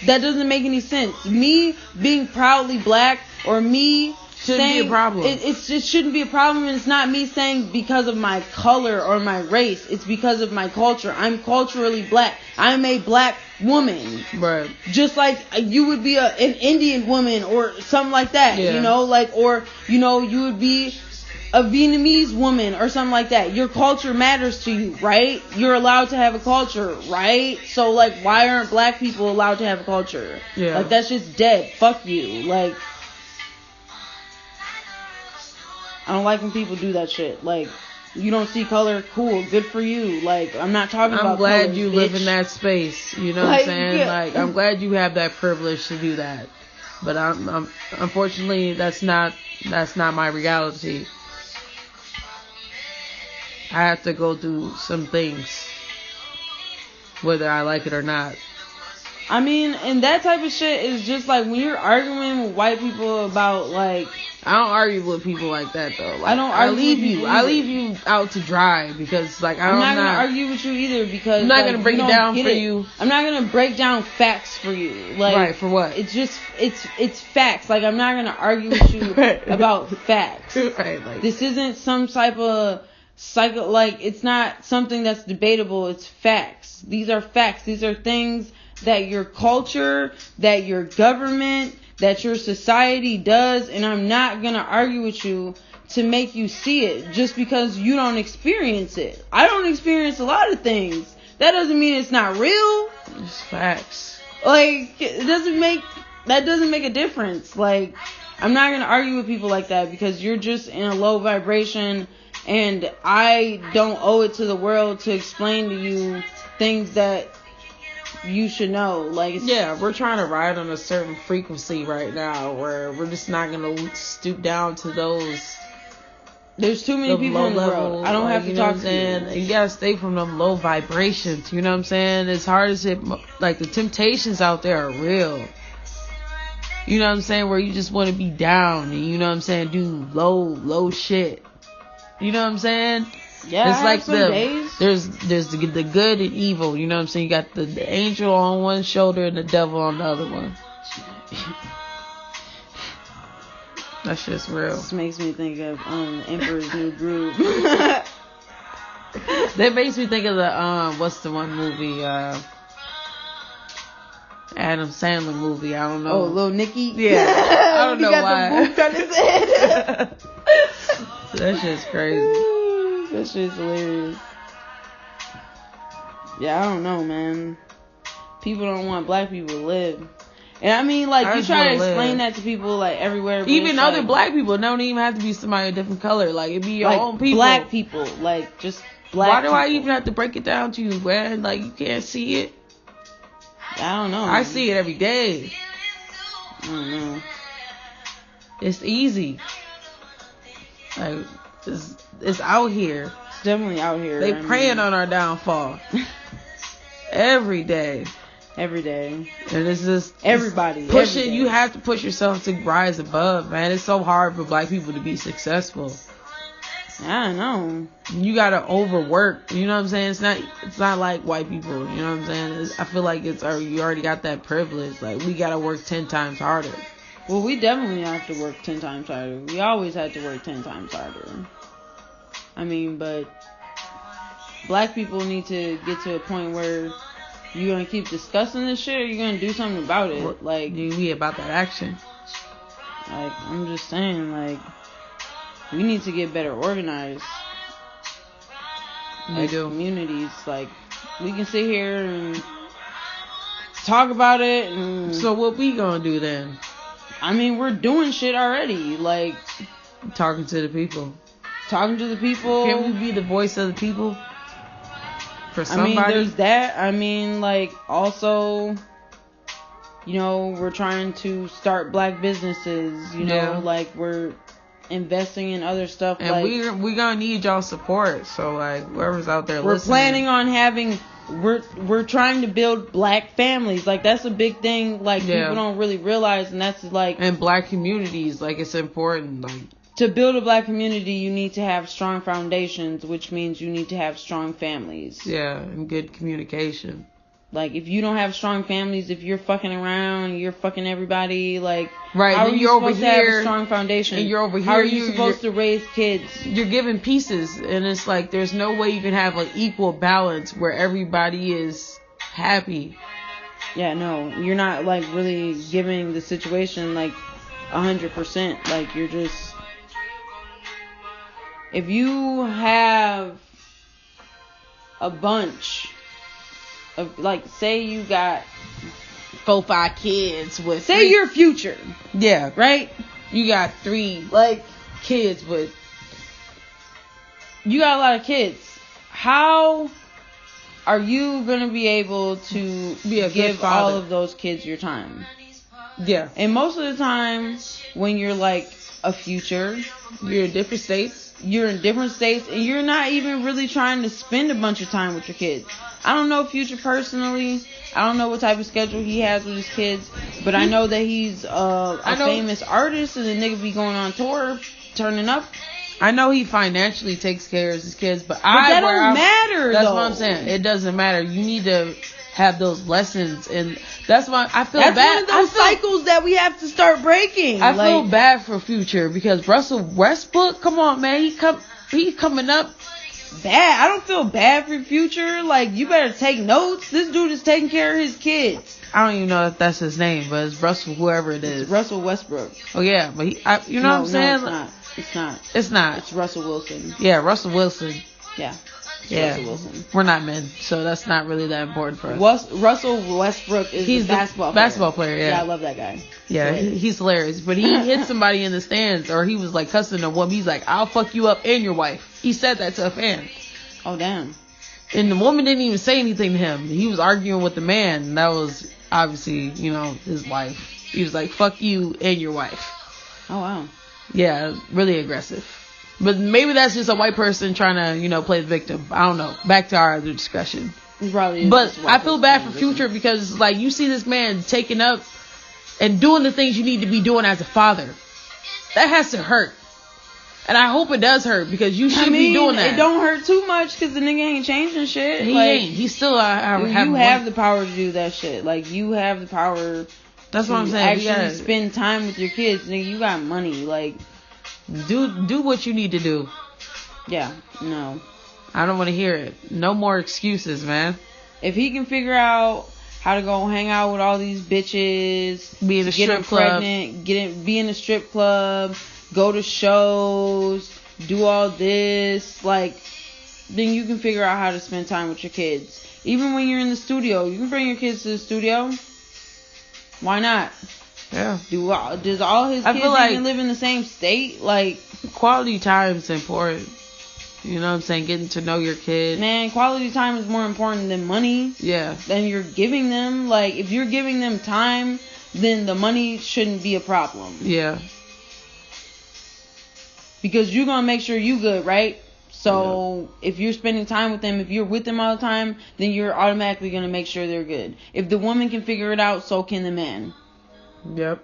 S2: that doesn't make any sense. Me being proudly black, or me
S1: Shouldn't
S2: saying,
S1: be a problem.
S2: It shouldn't be a problem, and it's not me saying because of my color or my race. It's because of my culture. I'm culturally black. I'm a black woman.
S1: Right.
S2: Just like you would be an Indian woman or something like that,
S1: Yeah.
S2: you know, like, or, you know, you would be a Vietnamese woman or something like that. Your culture matters to you, right? You're allowed to have a culture, right? So, like, why aren't black people allowed to have a culture?
S1: Yeah.
S2: Like, that's just dead. Fuck you. Like, I don't like when people do that shit. Like, you don't see color, cool, good for you. Like, I'm not talking about
S1: I'm glad
S2: colors,
S1: you
S2: bitch.
S1: live in that space. You know what
S2: Like,
S1: I'm saying?
S2: yeah.
S1: Like, I'm glad you have that privilege to do that. But I'm unfortunately that's not my reality. I have to go through some things, whether I like it or not.
S2: I mean, and that type of shit is just like when you're arguing with white people about, like,
S1: I don't argue with people like that though. Like,
S2: I don't argue
S1: leave
S2: with
S1: you.
S2: people
S1: I
S2: either.
S1: leave you out to dry because, like,
S2: I'm not gonna argue with you either because
S1: I'm not
S2: like,
S1: gonna break
S2: you
S1: it
S2: don't
S1: down
S2: get
S1: for
S2: it.
S1: you.
S2: I'm not gonna break down facts for you. Like,
S1: Right, for what?
S2: It's just it's facts. Like, I'm not gonna argue with you
S1: Right.
S2: about facts.
S1: Right, like,
S2: This isn't some type of psycho. Like, it's not something that's debatable. It's facts. These are facts. These are things that your culture, that your government, that your society does, and I'm not gonna argue with you to make you see it just because you don't experience it. I don't experience a lot of things. That doesn't mean it's not real.
S1: it's facts.
S2: Like, that doesn't make a difference. Like, I'm not gonna argue with people like that because you're just in a low vibration, and I don't owe it to the world to explain to you things that you should know. Like, it's,
S1: Yeah, we're trying to ride on a certain frequency right now where we're just not gonna stoop down to those.
S2: there's too many people in the world. I don't have to talk to you.
S1: You gotta stay from them low vibrations. You know what I'm saying? As hard as it, like, the temptations out there are real. You know what I'm saying? Where you just want to be down and, you know what I'm saying, do low shit. You know what I'm saying?
S2: Yeah,
S1: It's
S2: I
S1: like
S2: have some days.
S1: there's the good and evil. You know what I'm saying? You got the angel on one shoulder and the devil on the other one. That shit's real.
S2: This makes me think of Emperor's New Groove.
S1: That makes me think of the what's the one movie? Adam Sandler movie. I don't know.
S2: Oh, Lil Nicky.
S1: Yeah, I don't know
S2: He got
S1: why.
S2: the boot on his head.
S1: That shit's crazy.
S2: That shit's hilarious. Yeah, I don't know, man. People don't want black people to live. And I mean, like,
S1: I
S2: you
S1: just
S2: try to
S1: wanna
S2: explain
S1: live.
S2: that to people, like, everywhere. but
S1: Even
S2: it's
S1: other
S2: like,
S1: black people don't even have to be somebody of a different color. Like, it be your
S2: like,
S1: own people.
S2: black people. Like, just black
S1: Why do I
S2: people.
S1: even have to break it down to you, man? Like, you can't see it.
S2: I don't know.
S1: I see it every day.
S2: I don't know.
S1: It's easy. Like, it's out here.
S2: It's definitely out here.
S1: They
S2: I
S1: preying
S2: mean,
S1: on our downfall every day,
S2: every day.
S1: and it's just
S2: Everybody.
S1: pushing.
S2: every day.
S1: You have to push yourself to rise above, man. It's so hard for black people to be successful.
S2: I don't know.
S1: You gotta overwork. You know what I'm saying? It's not like white people. You know what I'm saying? I feel like you already got that privilege. Like, we gotta work 10 times harder.
S2: Well, we definitely have to work 10 times harder. We always had to work 10 times harder. I mean, but black people need to get to a point where you're going to keep discussing this shit or you're going to do something about it. Like,
S1: You be about that action.
S2: I'm just saying, like, we need to get better organized.
S1: You
S2: As
S1: do.
S2: communities. Like, we can sit here and talk about it and...
S1: So what we gonna do then?
S2: I mean, we're doing shit already. Like,
S1: Talking to the people.
S2: talking to the people.
S1: Can we be the voice of the people? For
S2: I
S1: somebody?
S2: mean, there's that. I mean, like, also, we're trying to start black businesses, like we're investing in other stuff.
S1: And
S2: like
S1: we're gonna need y'all support. So like whoever's out there
S2: we're
S1: listening.
S2: planning on having we're trying to build black families. Like that's a big thing, like people don't really realize, and that's like
S1: in black communities, like it's important. Like
S2: to build a black community, you need to have strong foundations, which means you need to have strong families.
S1: Yeah, and good communication.
S2: Like, if you don't have strong families, if you're fucking around, you're fucking everybody, like,
S1: right,
S2: how are you supposed to have a strong
S1: and
S2: foundation?
S1: you're over here.
S2: How are you supposed to raise kids?
S1: You're giving pieces, and it's like, there's no way you can have an equal balance where everybody is happy.
S2: Yeah, no, you're not, like, really giving the situation, like, 100%. Like, you're just... If you have a bunch... like, say you got
S1: 4-5 kids with...
S2: Say your future.
S1: Yeah.
S2: Right?
S1: You got 3, like, kids with...
S2: You got a lot of kids. How are you going to be able to give all of those kids your time?
S1: Yeah.
S2: And most of the time, when you're, like, a future...
S1: You're in different states.
S2: You're in different states, and you're not even really trying to spend a bunch of time with your kids. I don't know Future personally. I don't know what type of schedule he has with his kids, but I know that he's a famous artist, and the nigga be going on tour, turning up.
S1: I know he financially takes care of his kids, but
S2: that don't matter.
S1: That's
S2: though.
S1: what I'm saying. It doesn't matter. You need to have those lessons, and that's why I feel
S2: that's
S1: bad.
S2: That's one of those cycles that we have to start breaking.
S1: I feel bad for Future because Russell Westbrook, come on, man, he coming up.
S2: Bad. I don't feel bad for Future. Like, you better take notes. This dude is taking care of his kids.
S1: I don't even know if that's his name, but it's Russell, whoever it is.
S2: It's Russell Westbrook.
S1: Oh yeah, but you know what I'm saying?
S2: No, it's not.
S1: It's not.
S2: It's Russell Wilson.
S1: Yeah, Russell Wilson.
S2: Yeah.
S1: Yeah,
S2: Russell Wilson.
S1: We're not men, so that's not really that important for us.
S2: Russell Westbrook is
S1: he's
S2: the basketball
S1: player. Yeah.
S2: Yeah, I love that guy.
S1: Yeah, he's hilarious. But he hit somebody in the stands, or he was like cussing a woman. He's like, "I'll fuck you up and your wife." He said that to a fan.
S2: Oh damn!
S1: And the woman didn't even say anything to him. He was arguing with the man, and that was obviously, his wife. He was like, "Fuck you and your wife."
S2: Oh wow.
S1: Yeah, really aggressive. But maybe that's just a white person trying to, play the victim. I don't know. Back to our other discussion.
S2: Probably.
S1: But I feel bad for Future because, like, you see this man taking up and doing the things you need to be doing as a father. That has to hurt. And I hope it does hurt because you should be doing that.
S2: It don't hurt too much because the nigga ain't changing shit.
S1: He ain't. He still
S2: you have the power to do that shit. Like, you have the power.
S1: That's what I'm saying.
S2: Actually spend time with your kids. Nigga, you got money. Like,
S1: do what you need to do.
S2: Yeah. No.
S1: I don't want to hear it. No more excuses, man.
S2: If he can figure out how to go hang out with all these bitches,
S1: be in a strip club,
S2: be in a strip club, go to shows, do all this, like, then you can figure out how to spend time with your kids. Even when you're in the studio, you can bring your kids to the studio. Why not?
S1: Yeah.
S2: Does all his kids even live in the same state? Like,
S1: quality time is important. You know what I'm saying? Getting to know your kid.
S2: Man, quality time is more important than money.
S1: Yeah.
S2: Than you're giving them. Like, if you're giving them time, then the money shouldn't be a problem.
S1: Yeah.
S2: Because you're going to make sure you good, right? So, if you're spending time with them, if you're with them all the time, then you're automatically going to make sure they're good. If the woman can figure it out, so can the man.
S1: Yep.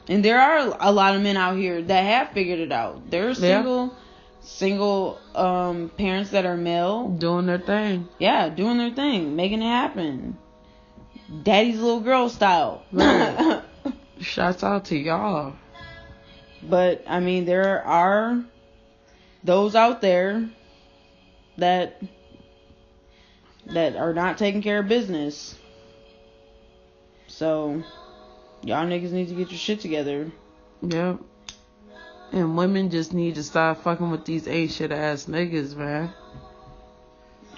S2: And there are a lot of men out here that have figured it out. There are single parents that are male.
S1: Doing their thing.
S2: Yeah, doing their thing. Making it happen. Daddy's little girl style.
S1: Right. Shouts out to y'all.
S2: But, I mean, there are those out there that are not taking care of business. So, y'all niggas need to get your shit together.
S1: Yep. And women just need to stop fucking with these ain't shit ass niggas, man.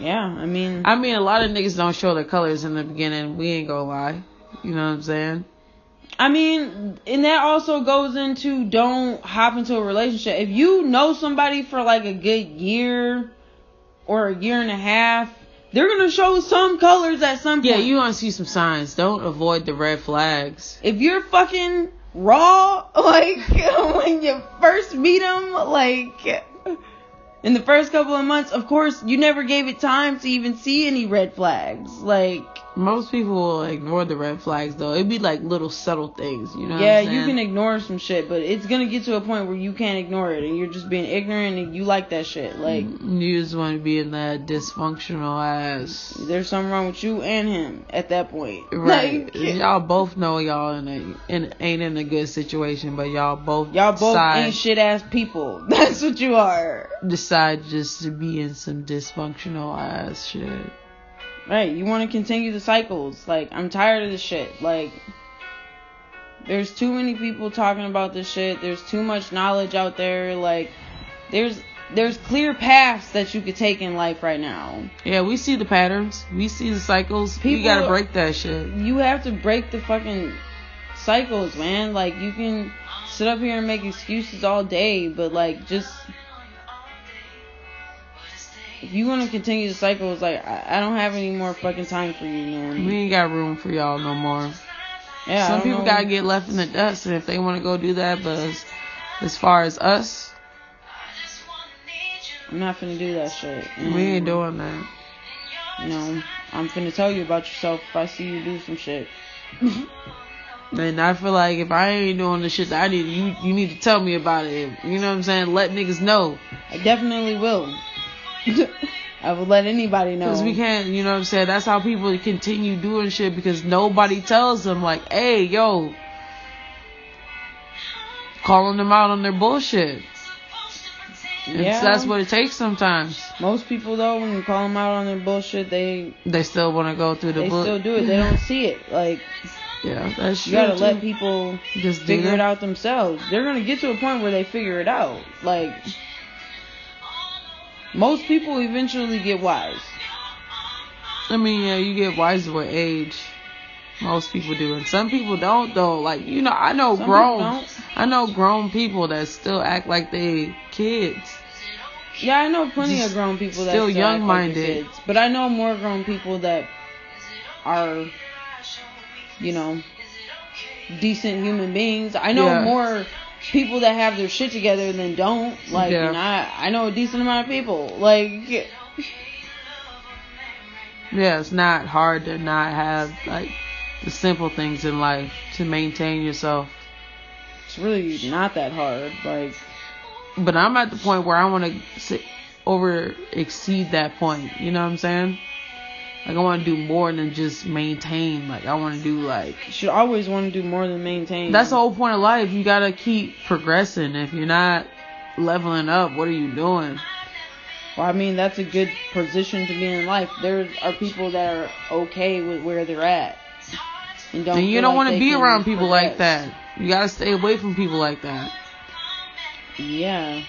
S2: Yeah, I mean,
S1: a lot of niggas don't show their colors in the beginning. We ain't gonna lie. You know what I'm saying?
S2: I mean, and that also goes into don't hop into a relationship. If you know somebody for like a good year or a year and a half, they're gonna show some colors at some point.
S1: Yeah, you want to see some signs. Don't avoid the red flags.
S2: If you're fucking raw, like, when you first meet them, like, in the first couple of months, of course, you never gave it time to even see any red flags. Like,
S1: most people will ignore the red flags, though. It'd be like little subtle things, you know what
S2: yeah,
S1: I'm saying?
S2: you can ignore some shit, but it's gonna get to a point where you can't ignore it, and you're just being ignorant, and you like that shit. Like,
S1: you just want to be in that dysfunctional ass.
S2: There's something wrong with you and him at that point.
S1: Right.
S2: Like,
S1: y'all both know y'all ain't in a good situation, but y'all both
S2: ain't shit ass people. That's what you are.
S1: Decide just to be in some dysfunctional ass shit.
S2: Right, you want to continue the cycles. Like, I'm tired of this shit. Like, there's too many people talking about this shit. There's too much knowledge out there. Like, there's clear paths that you could take in life right now.
S1: Yeah, we see the patterns. We see the cycles. You gotta break that shit.
S2: You have to break the fucking cycles, man. Like, you can sit up here and make excuses all day, but, like, just... if you want to continue the cycles, like, I don't have any more fucking time for you, man.
S1: We ain't got room for y'all no more.
S2: Yeah,
S1: some people gotta get left in the dust, and if they want to go do that, but as far as us,
S2: I'm not finna do that shit.
S1: We ain't doing that.
S2: You know, I'm finna tell you about yourself if I see you do some shit.
S1: And I feel like if I ain't doing the shit that I need, you need to tell me about it. You know what I'm saying? Let niggas know.
S2: I definitely will. I would let anybody know.
S1: Because we can't, you know what I'm saying? That's how people continue doing shit, because nobody tells them, like, hey, yo, calling them out on their bullshit. Yeah. That's what it takes sometimes.
S2: Most people, though, when you call them out on their bullshit, they
S1: still want to go through the
S2: bullshit. They still do it. They don't see it. Like,
S1: yeah, that's true.
S2: You gotta let people just figure it out themselves. They're gonna get to a point where they figure it out. Like, most people eventually get wise.
S1: I mean, yeah, you get wiser with age. Most people do, and some people don't, though. Like, you know, I know grown people that still act like they kids.
S2: Yeah, I know plenty of grown people that still young-minded, kids, but I know more grown people that are, you know, decent human beings. I know more people that have their shit together than don't. Like, and I know a decent amount of people. Like,
S1: yeah, it's not hard to not have, like, the simple things in life to maintain yourself.
S2: It's really not that hard. Like,
S1: but I'm at the point where I want to exceed that point. You know what I'm saying? Like, I want to do more than just maintain. Like, I want to do, like...
S2: You should always want to do more than maintain.
S1: That's the whole point of life. You got to keep progressing. If you're not leveling up, what are you doing?
S2: Well, I mean, that's a good position to be in life. There are people that are okay with where they're at. And
S1: you don't want to be around people like that. You got to stay away from people like that.
S2: Yeah.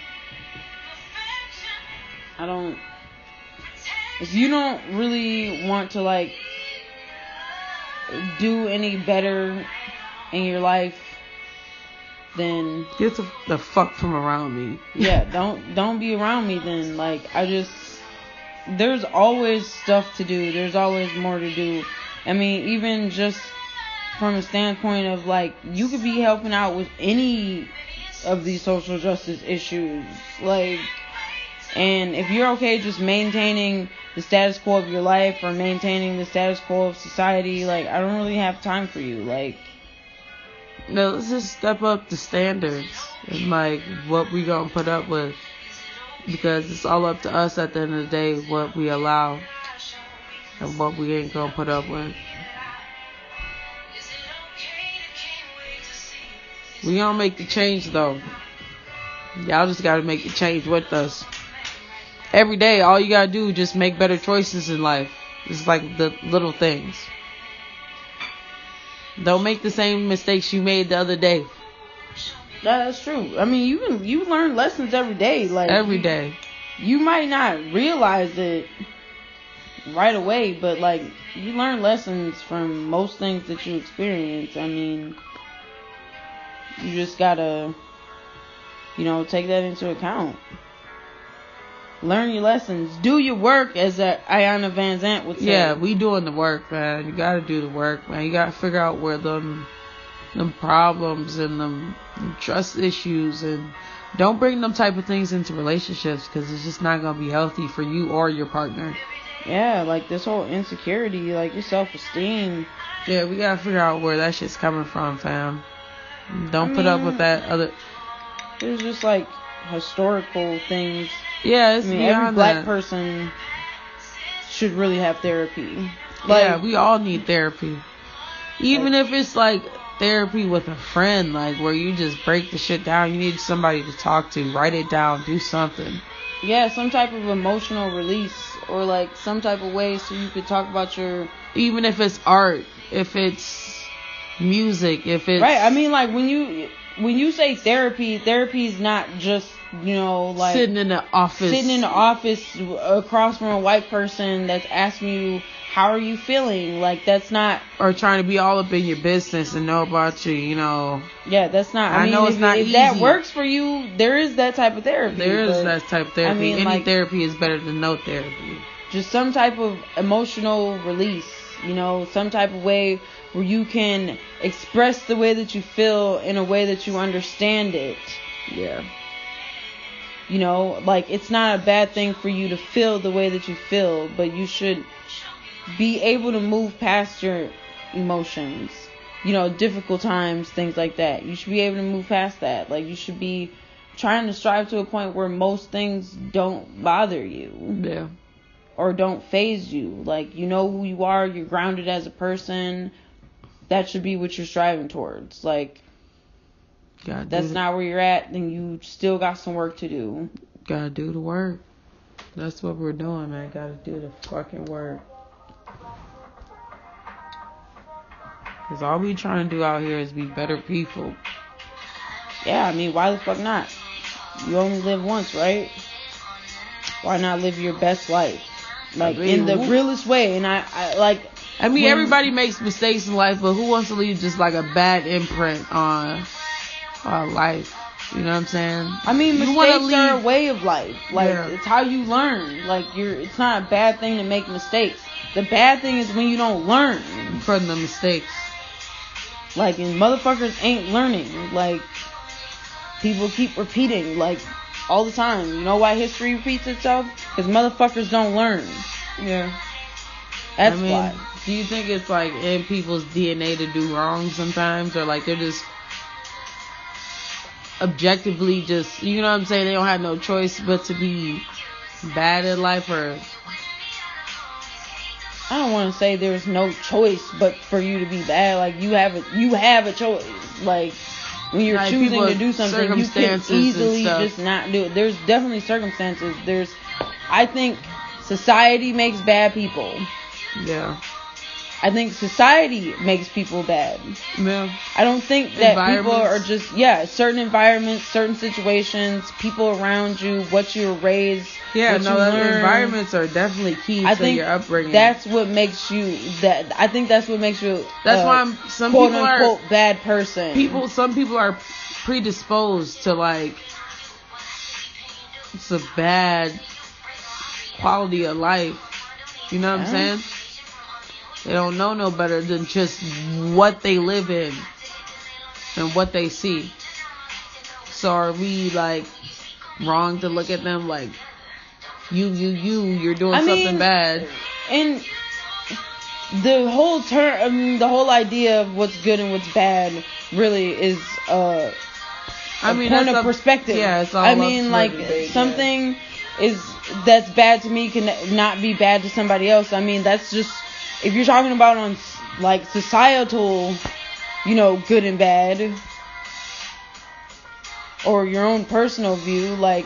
S2: If you don't really want to, like, do any better in your life, then
S1: get the fuck from around me.
S2: Yeah, don't be around me then. Like, there's always stuff to do. There's always more to do. I mean, even just from a standpoint of, like, you could be helping out with any of these social justice issues. Like, and if you're okay just maintaining the status quo of your life or maintaining the status quo of society, like, I don't really have time for you. Like,
S1: no, let's just step up the standards and, like, what we gonna put up with, because it's all up to us at the end of the day what we allow and what we ain't gonna put up with. We gonna make the change, though. Y'all just gotta make the change with us. Every day, all you gotta do is just make better choices in life. It's like the little things. Don't make the same mistakes you made the other day.
S2: That's true. I mean, you learn lessons every day. Like,
S1: every day.
S2: You might not realize it right away, but, like, you learn lessons from most things that you experience. I mean, you just gotta, you know, take that into account. Learn your lessons. Do your work, as Ayanna Van Zant would say.
S1: Yeah, we doing the work, man. You gotta do the work, man. You gotta figure out where them problems and them trust issues, and don't bring them type of things into relationships, because it's just not gonna be healthy for you or your partner.
S2: Yeah, like this whole insecurity, like your self-esteem.
S1: Yeah, we gotta figure out where that shit's coming from, fam. Don't put up with that other.
S2: There's just like historical things.
S1: Yeah, it's
S2: every black person should really have therapy.
S1: Like, yeah, we all need therapy. Even if it's like therapy with a friend, like where you just break the shit down. You need somebody to talk to. Write it down. Do something.
S2: Yeah, some type of emotional release, or like some type of way so you could talk about your.
S1: Even if it's art, if it's music, if it's
S2: right. I mean, like when you say therapy's not just, you know, like
S1: sitting in the office
S2: across from a white person that's asking you, how are you feeling? Like, that's not,
S1: or trying to be all up in your business and know about you, you know.
S2: Yeah, that's not. I mean,
S1: know it's not
S2: if
S1: easy.
S2: That works for you, there is that type of therapy.
S1: There is that type of therapy.
S2: I mean,
S1: any
S2: like,
S1: therapy is better than no therapy.
S2: Just some type of emotional release, you know, some type of way where you can express the way that you feel in a way that you understand it.
S1: Yeah.
S2: You know, like, it's not a bad thing for you to feel the way that you feel, but you should be able to move past your emotions. You know, difficult times, things like that. You should be able to move past that. Like, you should be trying to strive to a point where most things don't bother you.
S1: Yeah.
S2: Or don't faze you. Like, you know who you are, you're grounded as a person. That should be what you're striving towards. Like, that's not where you're at, then you still got some work to do.
S1: Gotta do the work. That's what we're doing, man. Gotta do the fucking work. Because all we trying to do out here is be better people.
S2: Yeah, I mean, why the fuck not? You only live once, right? Why not live your best life? Like, in the realest way. And I like...
S1: I mean, everybody makes mistakes in life, but who wants to leave just like a bad imprint on life? You know what I'm saying?
S2: I mean, mistakes are a way of life. Like, it's how you learn. Like, it's not a bad thing to make mistakes. The bad thing is when you don't learn
S1: from the mistakes.
S2: Like, and motherfuckers ain't learning. Like, people keep repeating, like, all the time. You know why history repeats itself? Because motherfuckers don't learn.
S1: Yeah.
S2: That's why.
S1: Do you think it's like in people's DNA to do wrong sometimes, or like they're just objectively just, you know what I'm saying, they don't have no choice but to be bad in life? Or
S2: I don't want to say there's no choice but for you to be bad. Like, you have a choice. Like, when you're like choosing to do something, you can easily just not do it. There's definitely circumstances. I think society makes bad people.
S1: Yeah.
S2: I think society makes people bad.
S1: Yeah.
S2: I don't think that people are just, certain environments, certain situations, people around you, what you were raised.
S1: Yeah, environments are definitely key to your upbringing.
S2: That's what makes you That's why some quote people unquote are bad person.
S1: Some people are predisposed to, like, it's a bad quality of life. You know what I'm saying? They don't know no better than just what they live in and what they see. So are we, like, wrong to look at them like, you're doing something bad?
S2: And the whole idea of what's good and what's bad really is a point of perspective.
S1: Yeah, it's all
S2: like debate, something that's bad to me can not be bad to somebody else. I mean, that's just, if you're talking about on, like, societal, you know, good and bad, or your own personal view, like,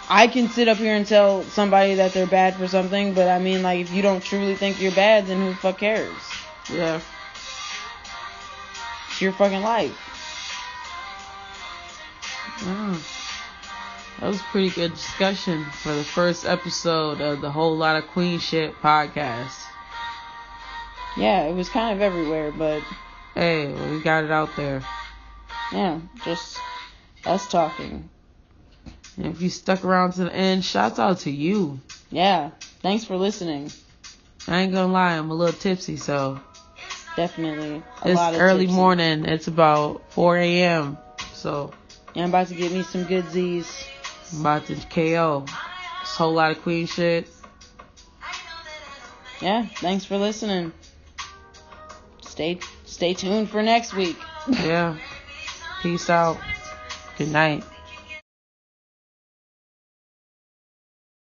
S2: I can sit up here and tell somebody that they're bad for something, but I mean, like, if you don't truly think you're bad, then who the fuck cares?
S1: Yeah.
S2: It's your fucking life.
S1: Oh. That was a pretty good discussion for the first episode of the Whole Lot of Queen Shit podcast.
S2: Yeah, it was kind of everywhere, but...
S1: Hey, well, we got it out there.
S2: Yeah, just us talking.
S1: And if you stuck around to the end, shouts out to you.
S2: Yeah. Thanks for listening.
S1: I ain't gonna lie, I'm a little tipsy, so.
S2: Definitely.
S1: It's early morning. It's about 4 a.m. So.
S2: Yeah, I'm about to get me some good Z's.
S1: I'm about to KO. This whole lot of queen shit.
S2: Yeah, thanks for listening. Stay tuned for next week.
S1: Yeah. Peace out. Good night.